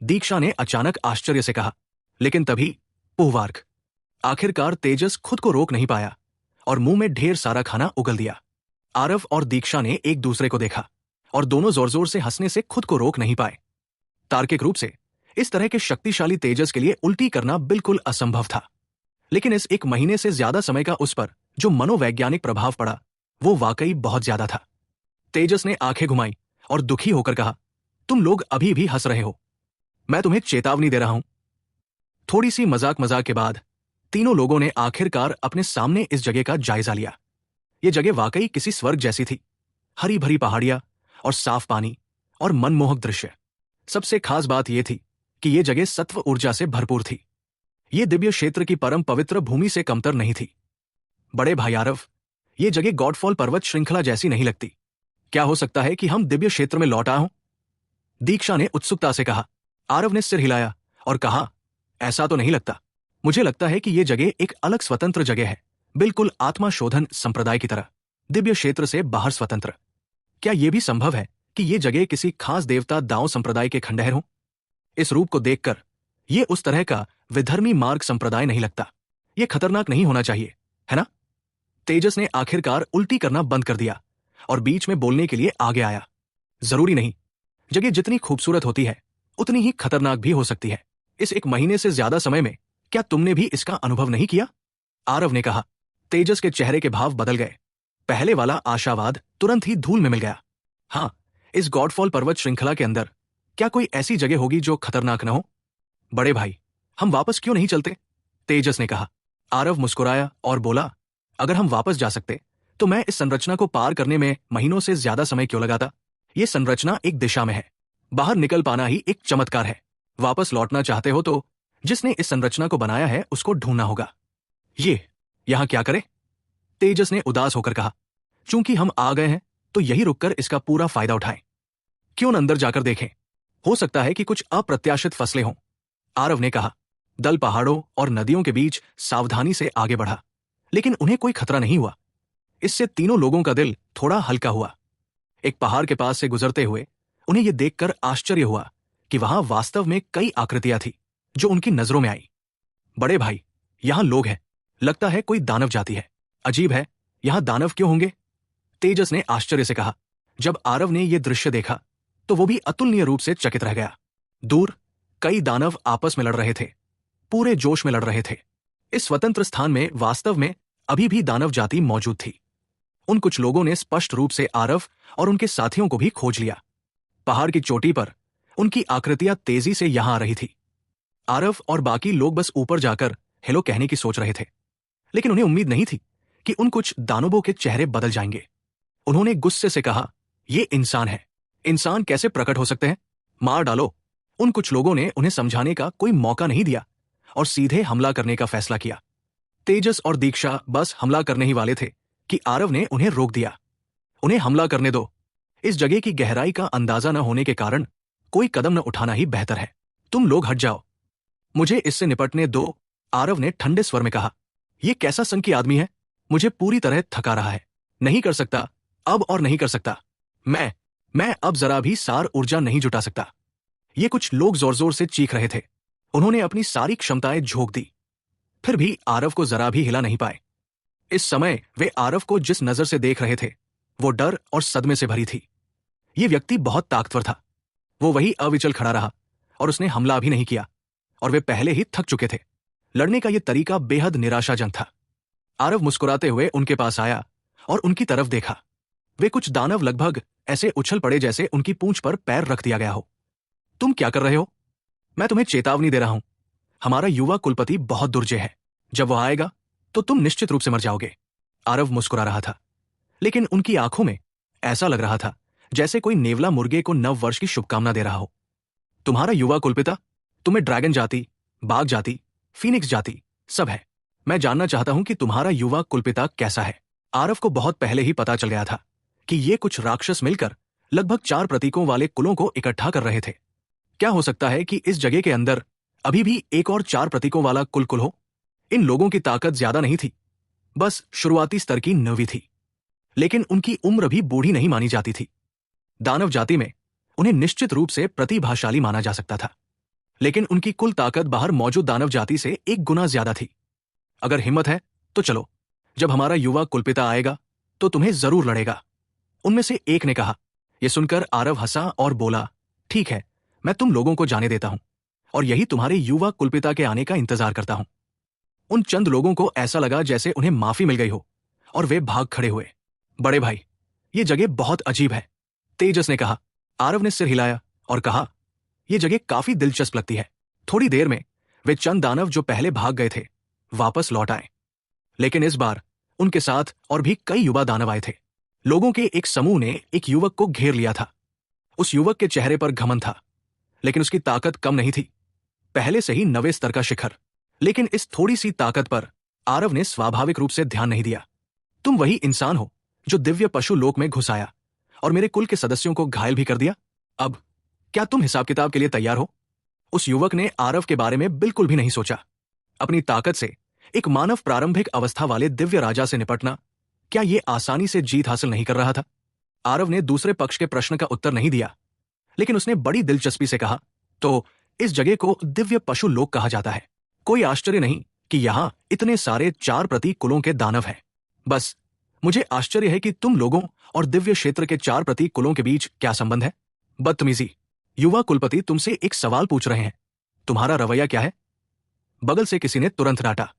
दीक्षा ने अचानक आश्चर्य से कहा। लेकिन तभी पुहवार्क। आखिरकार तेजस खुद को रोक नहीं पाया और मुंह में ढेर सारा खाना उगल दिया। आरव और दीक्षा ने एक दूसरे को देखा और दोनों जोर जोर से हंसने से खुद को रोक नहीं पाए। तार्किक रूप से इस तरह के शक्तिशाली तेजस के लिए उल्टी करना बिल्कुल असंभव था, लेकिन इस 1 महीने से ज्यादा समय का उस पर जो मनोवैज्ञानिक प्रभाव पड़ा वो वाकई बहुत ज्यादा था। तेजस ने आंखें घुमाई और दुखी होकर कहा, तुम लोग अभी भी हंस रहे हो, मैं तुम्हें चेतावनी दे रहा हूं। थोड़ी सी मजाक के बाद तीनों लोगों ने आखिरकार अपने सामने इस जगह का जायजा लिया। ये जगह वाकई किसी स्वर्ग जैसी थी। हरी भरी पहाड़ियां और साफ पानी और मनमोहक दृश्य। सबसे खास बात यह थी कि यह जगह सत्व ऊर्जा से भरपूर थी। ये दिव्य क्षेत्र की परम पवित्र भूमि से कमतर नहीं थी। बड़े भाई आरव, ये जगह गॉडफॉल पर्वत श्रृंखला जैसी नहीं लगती। क्या हो सकता है कि हम दिव्य क्षेत्र में लौट आए हों? दीक्षा ने उत्सुकता से कहा। आरव ने सिर हिलाया और कहा, ऐसा तो नहीं लगता। मुझे लगता है कि यह जगह एक अलग स्वतंत्र जगह है, बिल्कुल आत्मा शोधन संप्रदाय की तरह, दिव्य क्षेत्र से बाहर स्वतंत्र। क्या यह भी संभव है कि यह जगह किसी खास देवता दांव संप्रदाय के खंडहर हो? इस रूप को देखकर यह उस तरह का विधर्मी मार्ग संप्रदाय नहीं लगता। यह खतरनाक नहीं होना चाहिए, है ना? तेजस ने आखिरकार उल्टी करना बंद कर दिया और बीच में बोलने के लिए आगे आया। जरूरी नहीं, जगह जितनी खूबसूरत होती है उतनी ही खतरनाक भी हो सकती है। इस 1 महीने से ज्यादा समय में क्या तुमने भी इसका अनुभव नहीं किया? आरव ने कहा। तेजस के चेहरे के भाव बदल गए। पहले वाला आशावाद तुरंत ही धूल में मिल गया। हाँ, इस गॉडफॉल पर्वत श्रृंखला के अंदर क्या कोई ऐसी जगह होगी जो खतरनाक न हो? बड़े भाई, हम वापस क्यों नहीं चलते? तेजस ने कहा। आरव मुस्कुराया और बोला, अगर हम वापस जा सकते तो मैं इस संरचना को पार करने में महीनों से ज्यादा समय क्यों लगाता? यह संरचना एक दिशा में है, बाहर निकल पाना ही एक चमत्कार है। वापस लौटना चाहते हो तो जिसने इस संरचना को बनाया है उसको ढूंढना होगा। ये यहां क्या करें? तेजस ने उदास होकर कहा। चूंकि हम आ गए हैं तो यही रुककर इसका पूरा फायदा उठाएं। क्यों न अंदर जाकर देखें, हो सकता है कि कुछ अप्रत्याशित फसलें हों। आरव ने कहा। दल पहाड़ों और नदियों के बीच सावधानी से आगे बढ़ा, लेकिन उन्हें कोई खतरा नहीं हुआ। इससे तीनों लोगों का दिल थोड़ा हल्का हुआ। एक पहाड़ के पास से गुजरते हुए उन्हें यह देखकर आश्चर्य हुआ कि वहां वास्तव में कई आकृतियां थी जो उनकी नजरों में आई। बड़े भाई, यहां लोग हैं। लगता है कोई दानव जाति है। अजीब है, यहां दानव क्यों होंगे? तेजस ने आश्चर्य से कहा। जब आरव ने यह दृश्य देखा तो वो भी अतुलनीय रूप से चकित रह गया। दूर कई दानव आपस में लड़ रहे थे, पूरे जोश में लड़ रहे थे। इस स्वतंत्र स्थान में वास्तव में अभी भी दानव जाति मौजूद थी। उन कुछ लोगों ने स्पष्ट रूप से आरव और उनके साथियों को भी खोज लिया। पहाड़ की चोटी पर उनकी आकृतियां तेजी से यहां आ रही थी। आरव और बाकी लोग बस ऊपर जाकर हेलो कहने की सोच रहे थे, लेकिन उन्हें उम्मीद नहीं थी कि उन कुछ दानवों के चेहरे बदल जाएंगे। उन्होंने गुस्से से कहा, ये इंसान है। इंसान कैसे प्रकट हो सकते हैं? मार डालो। उन कुछ लोगों ने उन्हें समझाने का कोई मौका नहीं दिया और सीधे हमला करने का फैसला किया। तेजस और दीक्षा बस हमला करने ही वाले थे कि आरव ने उन्हें रोक दिया। उन्हें हमला करने दो। इस जगह की गहराई का अंदाजा न होने के कारण कोई कदम न उठाना ही बेहतर है। तुम लोग हट जाओ, मुझे इससे निपटने दो, आरव ने ठंडे स्वर में कहा। यह कैसा संकी आदमी है? मुझे पूरी तरह थका रहा है। नहीं कर सकता, अब और नहीं कर सकता। मैं अब जरा भी सार ऊर्जा नहीं जुटा सकता। ये कुछ लोग जोर जोर से चीख रहे थे। उन्होंने अपनी सारी क्षमताएं झोंक दी, फिर भी आरव को जरा भी हिला नहीं पाए। इस समय वे आरव को जिस नजर से देख रहे थे वो डर और सदमे से भरी थी। ये व्यक्ति बहुत ताकतवर था। वो वही अविचल खड़ा रहा और उसने हमला भी नहीं किया, और वे पहले ही थक चुके थे। लड़ने का यह तरीका बेहद निराशाजनक था। आरव मुस्कुराते हुए उनके पास आया और उनकी तरफ देखा। वे कुछ दानव लगभग ऐसे उछल पड़े जैसे उनकी पूंछ पर पैर रख दिया गया हो। तुम क्या कर रहे हो? मैं तुम्हें चेतावनी दे रहा हूं। हमारा युवा कुलपति बहुत दुर्जय है। जब वो आएगा तो तुम निश्चित रूप से मर जाओगे। आरव मुस्कुरा रहा था, लेकिन उनकी आंखों में ऐसा लग रहा था जैसे कोई नेवला मुर्गे को नव वर्ष की शुभकामना दे रहा हो। तुम्हारा युवा कुलपिता? तुम्हें ड्रैगन जाति, बाघ जाति, फीनिक्स जाति सब है। मैं जानना चाहता हूं कि तुम्हारा युवा कुलपिता कैसा है। आरव को बहुत पहले ही पता चल गया था कि ये कुछ राक्षस मिलकर लगभग 4 प्रतीकों वाले कुलों को इकट्ठा कर रहे थे। क्या हो सकता है कि इस जगह के अंदर अभी भी एक और 4 प्रतीकों वाला कुल हो? इन लोगों की ताकत ज्यादा नहीं थी, बस शुरुआती स्तर की 9वीं थी, लेकिन उनकी उम्र भी बूढ़ी नहीं मानी जाती थी। दानव जाति में उन्हें निश्चित रूप से प्रतिभाशाली माना जा सकता था, लेकिन उनकी कुल ताकत बाहर मौजूद दानव जाति से 1 गुना ज्यादा थी। अगर हिम्मत है तो चलो, जब हमारा युवा कुलपिता आएगा तो तुम्हें जरूर लड़ेगा, उनमें से एक ने कहा। यह सुनकर आरव हंसा और बोला, ठीक है, मैं तुम लोगों को जाने देता हूं और यही तुम्हारे युवा कुलपिता के आने का इंतजार करता हूं। उन चंद लोगों को ऐसा लगा जैसे उन्हें माफी मिल गई हो और वे भाग खड़े हुए। बड़े भाई, ये जगह बहुत अजीब है, तेजस ने कहा। आरव ने सिर हिलाया और कहा, यह जगह काफी दिलचस्प लगती है। थोड़ी देर में वे चंद दानव जो पहले भाग गए थे वापस लौट आए, लेकिन इस बार उनके साथ और भी कई युवा दानव आए थे। लोगों के एक समूह ने एक युवक को घेर लिया था। उस युवक के चेहरे पर घमंड था, लेकिन उसकी ताकत कम नहीं थी, पहले से ही 9वें स्तर का शिखर। लेकिन इस थोड़ी सी ताकत पर आरव ने स्वाभाविक रूप से ध्यान नहीं दिया। तुम वही इंसान हो जो दिव्य पशु लोक में घुस आया और मेरे कुल के सदस्यों को घायल भी कर दिया। अब क्या तुम हिसाब किताब के लिए तैयार हो? उस युवक ने आरव के बारे में बिल्कुल भी नहीं सोचा। अपनी ताकत से एक मानव प्रारंभिक अवस्था वाले दिव्य राजा से निपटना, क्या यह आसानी से जीत हासिल नहीं कर रहा था? आरव ने दूसरे पक्ष के प्रश्न का उत्तर नहीं दिया, लेकिन उसने बड़ी दिलचस्पी से कहा, तो इस जगह को दिव्य पशु लोक कहा जाता है। कोई आश्चर्य नहीं कि यहां इतने सारे 4 प्रतीक कुलों के दानव हैं। बस मुझे आश्चर्य है कि तुम लोगों और दिव्य क्षेत्र के 4 प्रतीक कुलों के बीच क्या संबंध है? बदतमीजी। युवा कुलपति तुमसे एक सवाल पूछ रहे हैं, तुम्हारा रवैया क्या है? बगल से किसी ने तुरंत डांटा।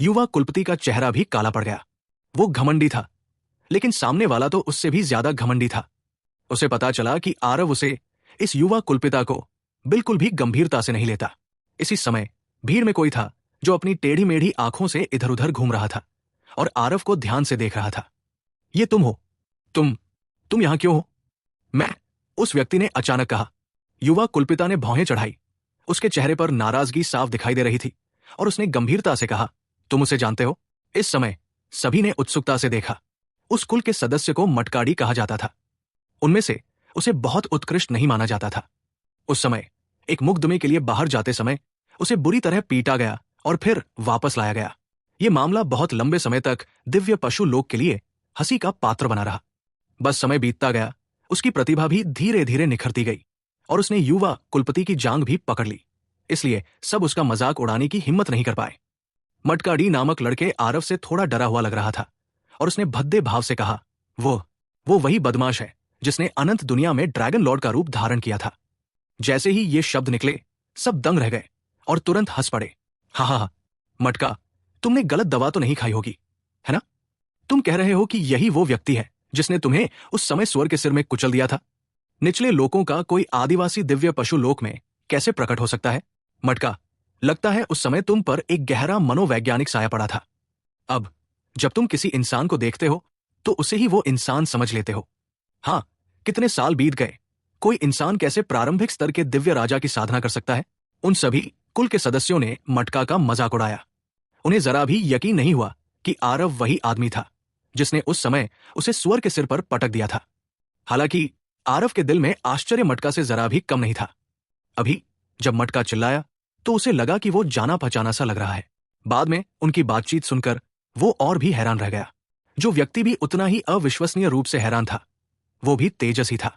युवा कुलपति का चेहरा भी काला पड़ गया। वो घमंडी था, लेकिन सामने वाला तो उससे भी ज्यादा घमंडी था। उसे पता चला कि आरव उसे, इस युवा कुलपिता को, बिल्कुल भी गंभीरता से नहीं लेता। इसी समय भीड़ में कोई था जो अपनी टेढ़ी मेढ़ी आंखों से इधर उधर घूम रहा था और आरव को ध्यान से देख रहा था। ये तुम हो? तुम यहां क्यों हो? मैं, उस व्यक्ति ने अचानक कहा। युवा कुलपिता ने भौहें चढ़ाई। उसके चेहरे पर नाराजगी साफ दिखाई दे रही थी और उसने गंभीरता से कहा, तुम उसे जानते हो? इस समय सभी ने उत्सुकता से देखा। उस कुल के सदस्य को मटकाड़ी कहा जाता था। उनमें से उसे बहुत उत्कृष्ट नहीं माना जाता था। उस समय एक मुकदमे के लिए बाहर जाते समय उसे बुरी तरह पीटा गया और फिर वापस लाया गया। यह मामला बहुत लंबे समय तक दिव्य पशु लोक के लिए हंसी का पात्र बना रहा। बस समय बीतता गया, उसकी प्रतिभा भी धीरे धीरे निखरती गई। और उसने युवा कुलपति की जांघ भी पकड़ ली, इसलिए सब उसका मजाक उड़ाने की हिम्मत नहीं कर पाए। मटका डी नामक लड़के आरव से थोड़ा डरा हुआ लग रहा था और उसने भद्दे भाव से कहा, वो वही बदमाश है जिसने अनंत दुनिया में ड्रैगन लॉर्ड का रूप धारण किया था। जैसे ही ये शब्द निकले, सब दंग रह गए और तुरंत हंस पड़े। हा, मटका, तुमने गलत दवा तो नहीं खाई होगी, है ना? तुम कह रहे हो कि यही वो व्यक्ति है जिसने तुम्हें उस समय सुअर के सिर में कुचल दिया था? निचले लोकों का कोई आदिवासी दिव्य पशु लोक में कैसे प्रकट हो सकता है? मटका, लगता है उस समय तुम पर एक गहरा मनोवैज्ञानिक साया पड़ा था। अब जब तुम किसी इंसान को देखते हो तो उसे ही वो इंसान समझ लेते हो। हाँ, कितने साल बीत गए, कोई इंसान कैसे प्रारंभिक स्तर के दिव्य राजा की साधना कर सकता है? उन सभी कुल के सदस्यों ने मटका का मजाक उड़ाया। उन्हें जरा भी यकीन नहीं हुआ कि आरव वही आदमी था जिसने उस समय उसे सुअर के सिर पर पटक दिया था। हालांकि आरव के दिल में आश्चर्य मटका से जरा भी कम नहीं था। अभी जब मटका चिल्लाया तो उसे लगा कि वो जाना पहचाना सा लग रहा है। बाद में उनकी बातचीत सुनकर वो और भी हैरान रह गया। जो व्यक्ति भी उतना ही अविश्वसनीय रूप से हैरान था, वो भी तेजस ही था।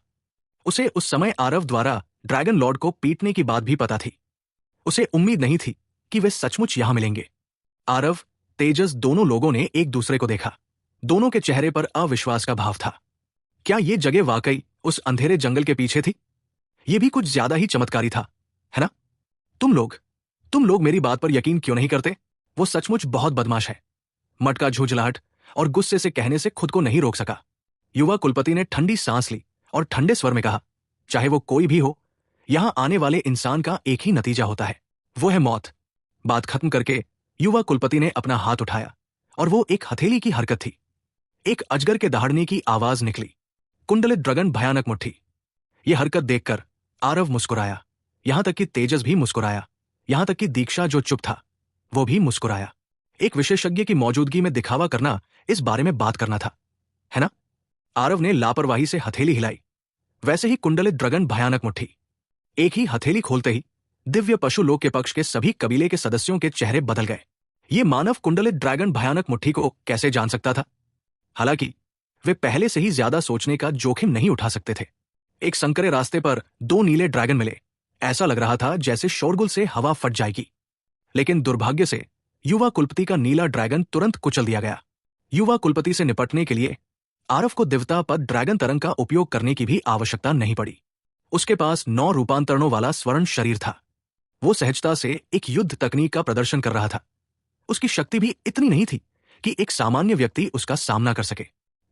उसे उस समय आरव द्वारा ड्रैगन लॉर्ड को पीटने की बात भी पता थी। उसे उम्मीद नहीं थी कि वे सचमुच यहां मिलेंगे। आरव, तेजस दोनों लोगों ने एक दूसरे को देखा। दोनों के चेहरे पर अविश्वास का भाव था। क्या ये जगह वाकई उस अंधेरे जंगल के पीछे थी? ये भी कुछ ज्यादा ही चमत्कारी था, है ना? तुम लोग मेरी बात पर यकीन क्यों नहीं करते? वो सचमुच बहुत बदमाश है। मटका झुंझलाहट और गुस्से से कहने से खुद को नहीं रोक सका। युवा कुलपति ने ठंडी सांस ली और ठंडे स्वर में कहा, चाहे वो कोई भी हो, यहां आने वाले इंसान का एक ही नतीजा होता है, वो है मौत। बात खत्म करके युवा कुलपति ने अपना हाथ उठाया और वो एक हथेली की हरकत थी। एक अजगर के दहाड़ने की आवाज निकली। कुंडलित ड्रैगन भयानक मुट्ठी। यह हरकत देखकर आरव मुस्कुराया, यहां तक कि तेजस भी मुस्कुराया, यहां तक कि दीक्षा जो चुप था वो भी मुस्कुराया। एक विशेषज्ञ की मौजूदगी में दिखावा करना, इस बारे में बात करना था, है ना? आरव ने लापरवाही से हथेली हिलाई। वैसे ही कुंडलित ड्रैगन भयानक मुट्ठी। एक ही हथेली खोलते ही दिव्य पशु लोक के पक्ष के सभी कबीले के सदस्यों के चेहरे बदल गए। ये मानव कुंडलित ड्रैगन भयानक मुट्ठी को कैसे जान सकता था? हालांकि वे पहले से ही ज्यादा सोचने का जोखिम नहीं उठा सकते थे। एक संकरे रास्ते पर दो नीले ड्रैगन मिले। ऐसा लग रहा था जैसे शोरगुल से हवा फट जाएगी। लेकिन दुर्भाग्य से युवा कुलपति का नीला ड्रैगन तुरंत कुचल दिया गया। युवा कुलपति से निपटने के लिए आरव को दिव्यता पद ड्रैगन तरंग का उपयोग करने की भी आवश्यकता नहीं पड़ी। उसके पास 9 रूपांतरणों वाला स्वर्ण शरीर था। वो सहजता से एक युद्ध तकनीक का प्रदर्शन कर रहा था। उसकी शक्ति भी इतनी नहीं थी कि एक सामान्य व्यक्ति उसका सामना कर सके।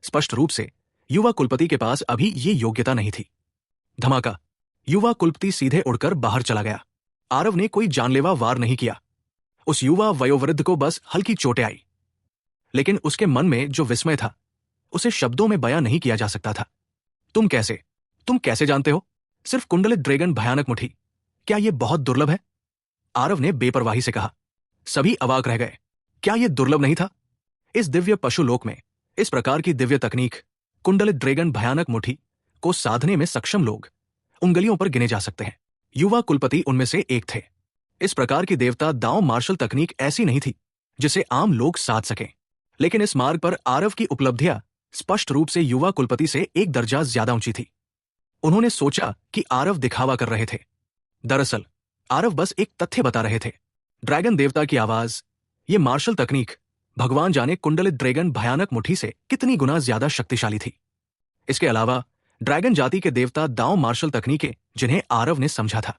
स्पष्ट रूप से युवा कुलपति के पास अभी ये योग्यता नहीं थी। धमाका! युवा कुलपति सीधे उड़कर बाहर चला गया। आरव ने कोई जानलेवा वार नहीं किया। उस युवा वयोवृद्ध को बस हल्की चोटें आई, लेकिन उसके मन में जो विस्मय था उसे शब्दों में बयां नहीं किया जा सकता था। तुम कैसे जानते हो? सिर्फ कुंडलित ड्रैगन भयानक मुट्ठी, क्या यह बहुत दुर्लभ है? आरव ने बेपरवाही से कहा। सभी अवाक रह गए। क्या यह दुर्लभ नहीं था? इस दिव्य पशु लोक में इस प्रकार की दिव्य तकनीक, कुंडलित ड्रैगन भयानक मुट्ठी, को साधने में सक्षम लोग उंगलियों पर गिने जा सकते हैं। युवा कुलपति उनमें से एक थे। इस प्रकार की देवता दांव मार्शल तकनीक ऐसी नहीं थी जिसे आम लोग साध सकें। लेकिन इस मार्ग पर आरव की उपलब्धियां स्पष्ट रूप से युवा कुलपति से एक दर्जा ज्यादा ऊंची थी। उन्होंने सोचा कि आरव दिखावा कर रहे थे। दरअसल आरव बस एक तथ्य बता रहे थे। ड्रैगन देवता की आवाज, ये मार्शल तकनीक, भगवान जाने कुंडलित ड्रैगन भयानक मुट्ठी से कितनी गुना ज्यादा शक्तिशाली थी। इसके अलावा ड्रैगन जाति के देवता दांव मार्शल तकनीकें जिन्हें आरव ने समझा था,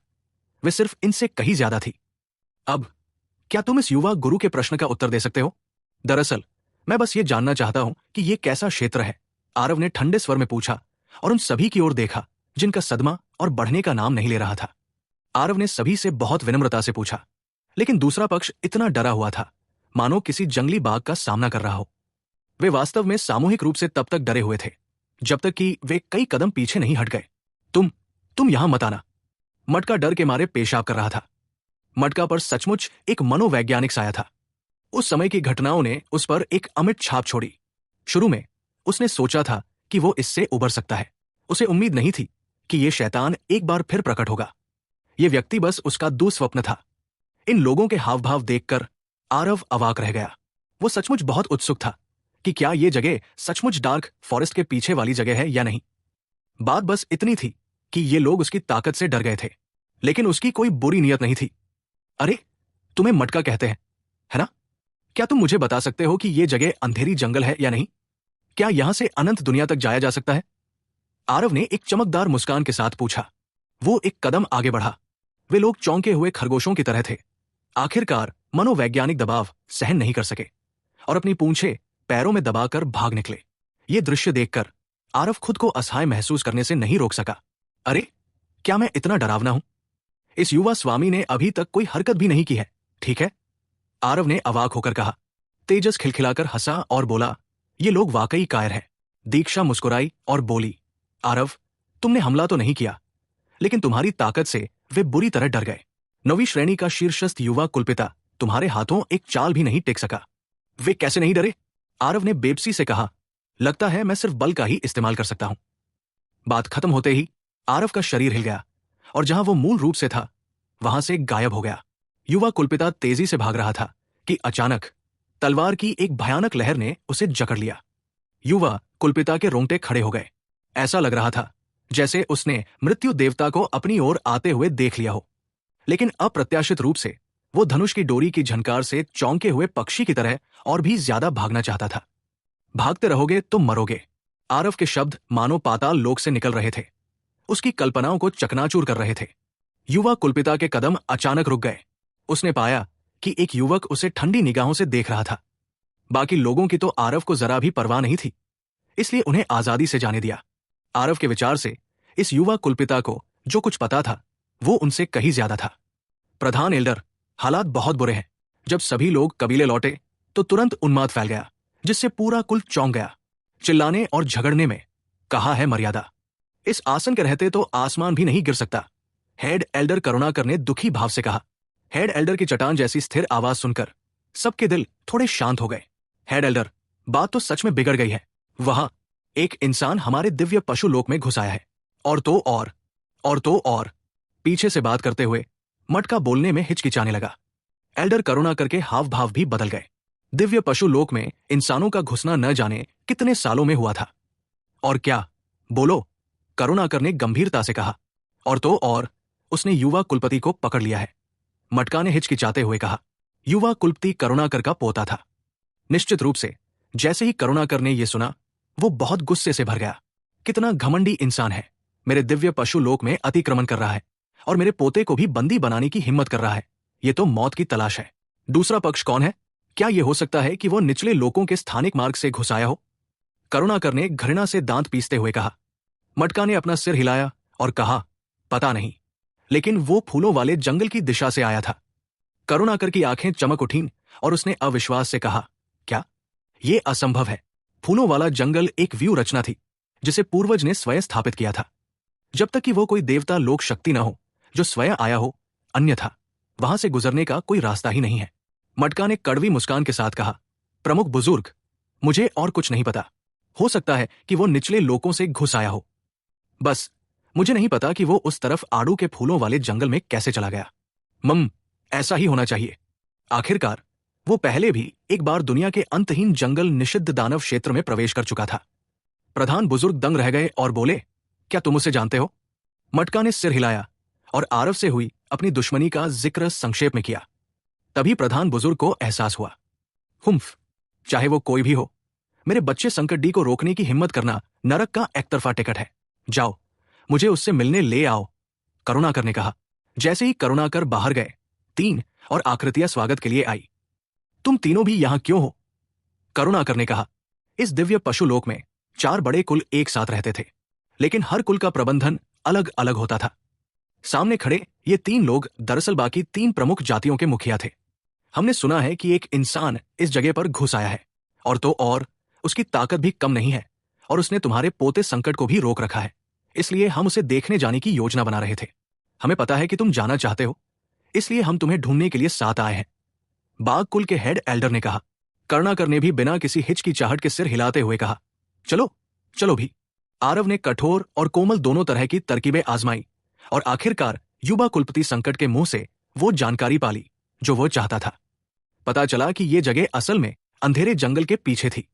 वे सिर्फ इनसे कहीं ज्यादा थी। अब क्या तुम इस युवा गुरु के प्रश्न का उत्तर दे सकते हो? दरअसल मैं बस ये जानना चाहता हूं कि ये कैसा क्षेत्र है, आरव ने ठंडे स्वर में पूछा और उन सभी की ओर देखा जिनका सदमा और बढ़ने का नाम नहीं ले रहा था। आरव ने सभी से बहुत विनम्रता से पूछा, लेकिन दूसरा पक्ष इतना डरा हुआ था मानो किसी जंगली बाघ का सामना कर रहा हो। वे वास्तव में सामूहिक रूप से तब तक डरे हुए थे जब तक कि वे कई कदम पीछे नहीं हट गए। तुम यहां मत आना। मटका डर के मारे पेशाब कर रहा था। मटका पर सचमुच एक मनोवैज्ञानिक साया था। उस समय की घटनाओं ने उस पर एक अमिट छाप छोड़ी। शुरू में उसने सोचा था कि वो इससे उबर सकता है। उसे उम्मीद नहीं थी कि ये शैतान एक बार फिर प्रकट होगा। ये व्यक्ति बस उसका दुस्वप्न था। इन लोगों के हाव भाव देखकर आरव अवाक रह गया। वो सचमुच बहुत उत्सुक था कि क्या ये जगह सचमुच डार्क फॉरेस्ट के पीछे वाली जगह है या नहीं। बात बस इतनी थी कि ये लोग उसकी ताकत से डर गए थे, लेकिन उसकी कोई बुरी नीयत नहीं थी। अरे, तुम्हें मटका कहते हैं, है ना? क्या तुम मुझे बता सकते हो कि ये जगह अंधेरी जंगल है या नहीं? क्या यहां से अनंत दुनिया तक जाया जा सकता है? आरव ने एक चमकदार मुस्कान के साथ पूछा। वो एक कदम आगे बढ़ा। वे लोग चौंके हुए खरगोशों की तरह थे। आखिरकार मनोवैज्ञानिक दबाव सहन नहीं कर सके और अपनी पूंछें पैरों में दबाकर भाग निकले। ये दृश्य देखकर आरव खुद को असहाय महसूस करने से नहीं रोक सका। अरे, क्या मैं इतना डरावना हूं? इस युवा स्वामी ने अभी तक कोई हरकत भी नहीं की है, ठीक है? आरव ने अवाक होकर कहा। तेजस खिलखिलाकर हंसा और बोला, ये लोग वाकई कायर हैं। दीक्षा मुस्कुराई और बोली, आरव, तुमने हमला तो नहीं किया, लेकिन तुम्हारी ताकत से वे बुरी तरह डर गए। 9वीं श्रेणी का शीर्षस्थ युवा कुलपिता तुम्हारे हाथों एक चाल भी नहीं टेक सका। वे कैसे नहीं डरे? आरव ने बेबसी से कहा। लगता है मैं सिर्फ बल का ही इस्तेमाल कर सकता हूं। बात खत्म होते ही आरव का शरीर हिल गया और जहां वो मूल रूप से था वहां से गायब हो गया। युवा कुलपिता तेजी से भाग रहा था कि अचानक तलवार की एक भयानक लहर ने उसे जकड़ लिया। युवा कुलपिता के रोंगटे खड़े हो गए। ऐसा लग रहा था जैसे उसने मृत्यु देवता को अपनी ओर आते हुए देख लिया हो, लेकिन अप्रत्याशित रूप से वो धनुष की डोरी की झनकार से चौंके हुए पक्षी की तरह और भी ज्यादा भागना चाहता था। भागते रहोगे तो मरोगे। आरव के शब्द मानो पाताल लोक से निकल रहे थे, उसकी कल्पनाओं को चकनाचूर कर रहे थे। युवा कुलपिता के कदम अचानक रुक गए। उसने पाया कि एक युवक उसे ठंडी निगाहों से देख रहा था। बाकी लोगों की तो आरव को जरा भी परवाह नहीं थी, इसलिए उन्हें आजादी से जाने दिया। आरव के विचार से इस युवा कुलपिता को जो कुछ पता था वो उनसे कहीं ज्यादा था। प्रधान एल्डर, हालात बहुत बुरे हैं। जब सभी लोग कबीले लौटे तो तुरंत उन्माद फैल गया, जिससे पूरा कुल चौंक गया। चिल्लाने और झगड़ने में कहा है मर्यादा। इस आसन के रहते तो आसमान भी नहीं गिर सकता, हेड एल्डर करुणाकर ने दुखी भाव से कहा। हेड एल्डर की चट्टान जैसी स्थिर आवाज सुनकर सबके दिल थोड़े शांत हो गए। हेड एल्डर, बात तो सच में बिगड़ गई है। वहां एक इंसान हमारे दिव्य पशु लोक में घुस आया है। और तो और पीछे से बात करते हुए मटका बोलने में हिचकिचाने लगा। एल्डर करुणाकर के हाव भाव भी बदल गए। दिव्य पशु लोक में इंसानों का घुसना न जाने कितने सालों में हुआ था। और क्या? बोलो, करुणाकर ने गंभीरता से कहा। और तो और उसने युवा कुलपति को पकड़ लिया है, मटका ने हिचकिचाते हुए कहा। युवा कुलपति करुणाकर का पोता था। निश्चित रूप से जैसे ही करुणाकर ने यह सुना वो बहुत गुस्से से भर गया। कितना घमंडी इंसान है, मेरे दिव्य पशु लोक में अतिक्रमण कर रहा है और मेरे पोते को भी बंदी बनाने की हिम्मत कर रहा है। ये तो मौत की तलाश है। दूसरा पक्ष कौन है? क्या यह हो सकता है कि वो निचले लोकों के स्थानिक मार्ग से घुस आया हो? करुणाकर ने घृणा से दांत पीसते हुए कहा। मटका ने अपना सिर हिलाया और कहा, पता नहीं, लेकिन वो फूलों वाले जंगल की दिशा से आया था। करुणाकर की आंखें चमक उठीं और उसने अविश्वास से कहा, क्या? ये असंभव है। फूलों वाला जंगल एक व्यू रचना थी जिसे पूर्वज ने स्वयं स्थापित किया था। जब तक कि वो कोई देवता लोक शक्ति न हो जो स्वयं आया हो, अन्यथा वहां से गुजरने का कोई रास्ता ही नहीं है। मटका ने कड़वी मुस्कान के साथ कहा, प्रमुख बुजुर्ग, मुझे और कुछ नहीं पता। हो सकता है कि वो निचले लोकों से घुस आया हो, बस मुझे नहीं पता कि वो उस तरफ आड़ू के फूलों वाले जंगल में कैसे चला गया। ऐसा ही होना चाहिए। आखिरकार वो पहले भी एक बार दुनिया के अंतहीन जंगल निषिद्ध दानव क्षेत्र में प्रवेश कर चुका था। प्रधान बुजुर्ग दंग रह गए और बोले, क्या तुम उसे जानते हो? मटका ने सिर हिलाया और आरव से हुई अपनी दुश्मनी का जिक्र संक्षेप में किया। तभी प्रधान बुजुर्ग को एहसास हुआ, हुम्फ, चाहे वो कोई भी हो, मेरे बच्चे संकट डी को रोकने की हिम्मत करना नरक का एकतरफा टिकट है। जाओ, मुझे उससे मिलने ले आओ, करुणाकर ने कहा। जैसे ही करुणाकर बाहर गए, 3 और आकृतियां स्वागत के लिए आई। तुम तीनों भी यहां क्यों हो? करुणाकर ने कहा। इस दिव्य पशुलोक में 4 बड़े कुल एक साथ रहते थे, लेकिन हर कुल का प्रबंधन अलग अलग होता था। सामने खड़े ये 3 लोग दरअसल बाकी 3 प्रमुख जातियों के मुखिया थे। हमने सुना है कि एक इंसान इस जगह पर घुस आया है, और तो और उसकी ताकत भी कम नहीं है, और उसने तुम्हारे पोते संकट को भी रोक रखा है। इसलिए हम उसे देखने जाने की योजना बना रहे थे। हमें पता है कि तुम जाना चाहते हो, इसलिए हम तुम्हें ढूंढने के लिए साथ आए हैं, बाघ कुल के हेड एल्डर ने कहा। करुणाकर ने भी बिना किसी हिचकिचाहट के सिर हिलाते हुए कहा, चलो चलो भी। आरव ने कठोर और कोमल दोनों तरह की तरकीबें आजमाई और आखिरकार युवा कुलपति संकट के मुंह से वो जानकारी पाली जो वो चाहता था। पता चला कि ये जगह असल में अंधेरे जंगल के पीछे थी।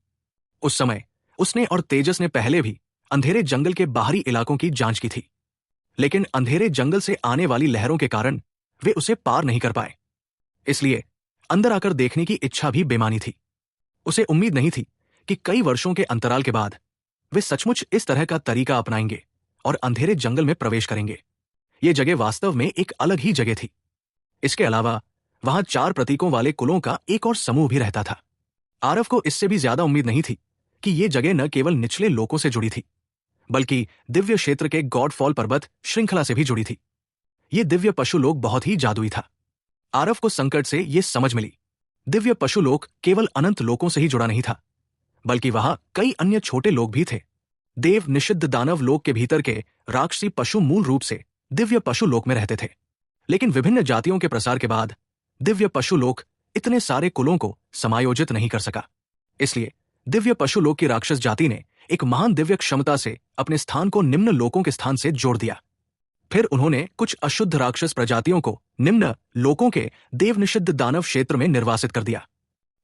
उस समय उसने और तेजस ने पहले भी अंधेरे जंगल के बाहरी इलाकों की जांच की थी। लेकिन अंधेरे जंगल से आने वाली लहरों के कारण वे उसे पार नहीं कर पाए। इसलिए अंदर आकर देखने की इच्छा भी बेमानी थी। उसे उम्मीद नहीं थी कि कई वर्षों के अंतराल के बाद वे सचमुच इस तरह का तरीका अपनाएंगे और अंधेरे जंगल में प्रवेश करेंगे। ये जगह वास्तव में एक अलग ही जगह थी। इसके अलावा वहां 4 प्रतीकों वाले कुलों का एक और समूह भी रहता था। आरव को इससे भी ज्यादा उम्मीद नहीं थी कि ये जगह न केवल निचले लोकों से जुड़ी थी, बल्कि दिव्य क्षेत्र के गॉडफॉल पर्वत श्रृंखला से भी जुड़ी थी। ये दिव्य पशुलोक बहुत ही जादुई था। आरव को संकट से ये समझ मिली, दिव्य पशुलोक केवल अनंत लोकों से ही जुड़ा नहीं था, बल्कि वहां कई अन्य छोटे लोक भी थे। देव निषिद्ध दानव लोक के भीतर के राक्षसी पशु मूल रूप से दिव्य पशु लोक में रहते थे, लेकिन विभिन्न जातियों के प्रसार के बाद दिव्य पशु लोक इतने सारे कुलों को समायोजित नहीं कर सका। इसलिए दिव्य पशु लोक की राक्षस जाति ने एक महान दिव्य क्षमता से अपने स्थान को निम्न लोकों के स्थान से जोड़ दिया। फिर उन्होंने कुछ अशुद्ध राक्षस प्रजातियों को निम्न लोकों के देव निषिद्ध दानव क्षेत्र में निर्वासित कर दिया।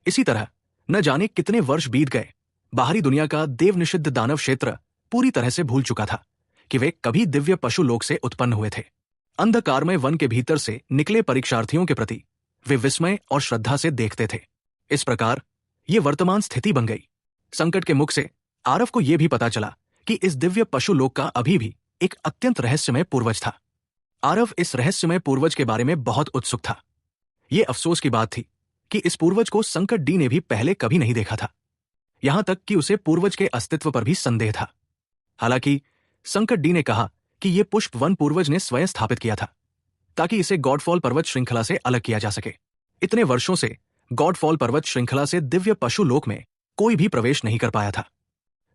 इसी तरह न जाने कितने वर्ष बीत गए, बाहरी दुनिया का देव निषिद्ध दानव क्षेत्र पूरी तरह से भूल चुका था कि वे कभी दिव्य पशु लोक से उत्पन्न हुए थे। अंधकारमय वन के भीतर से निकले परीक्षार्थियों के प्रति वे विस्मय और श्रद्धा से देखते थे। इस प्रकार ये वर्तमान स्थिति बन गई। संकट के मुख से आरव को यह भी पता चला कि इस दिव्य पशु लोक का अभी भी एक अत्यंत रहस्यमय पूर्वज था। आरव इस रहस्यमय पूर्वज के बारे में बहुत उत्सुक था। यह अफसोस की बात थी कि इस पूर्वज को संकट डी ने भी पहले कभी नहीं देखा था। यहां तक कि उसे पूर्वज के अस्तित्व पर भी संदेह था। हालांकि संकट डी ने कहा कि यह पुष्प वन पूर्वज ने स्वयं स्थापित किया था ताकि इसे गॉडफॉल पर्वत श्रृंखला से अलग किया जा सके। इतने वर्षों से गॉडफॉल पर्वत श्रृंखला से दिव्य पशु लोक में कोई भी प्रवेश नहीं कर पाया था।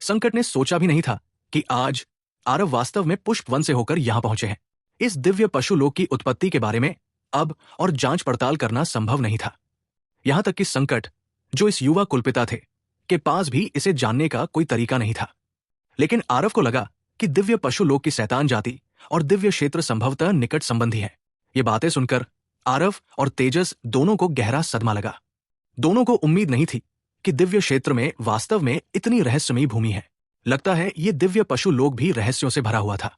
संकट ने सोचा भी नहीं था कि आज आरव वास्तव में पुष्प वन से होकर यहां पहुंचे हैं। इस दिव्य पशु लोक की उत्पत्ति के बारे में अब और जांच पड़ताल करना संभव नहीं था। यहां तक कि संकट, जो इस युवा कुलपिता थे, के पास भी इसे जानने का कोई तरीका नहीं था। लेकिन आरव को लगा कि दिव्य पशु लोक की शैतान जाति और दिव्य क्षेत्र संभवतः निकट संबंधी है। ये बातें सुनकर आरव और तेजस दोनों को गहरा सदमा लगा। दोनों को उम्मीद नहीं थी कि दिव्य क्षेत्र में वास्तव में इतनी रहस्यमयी भूमि है। लगता है ये दिव्य पशु लोक भी रहस्यों से भरा हुआ था।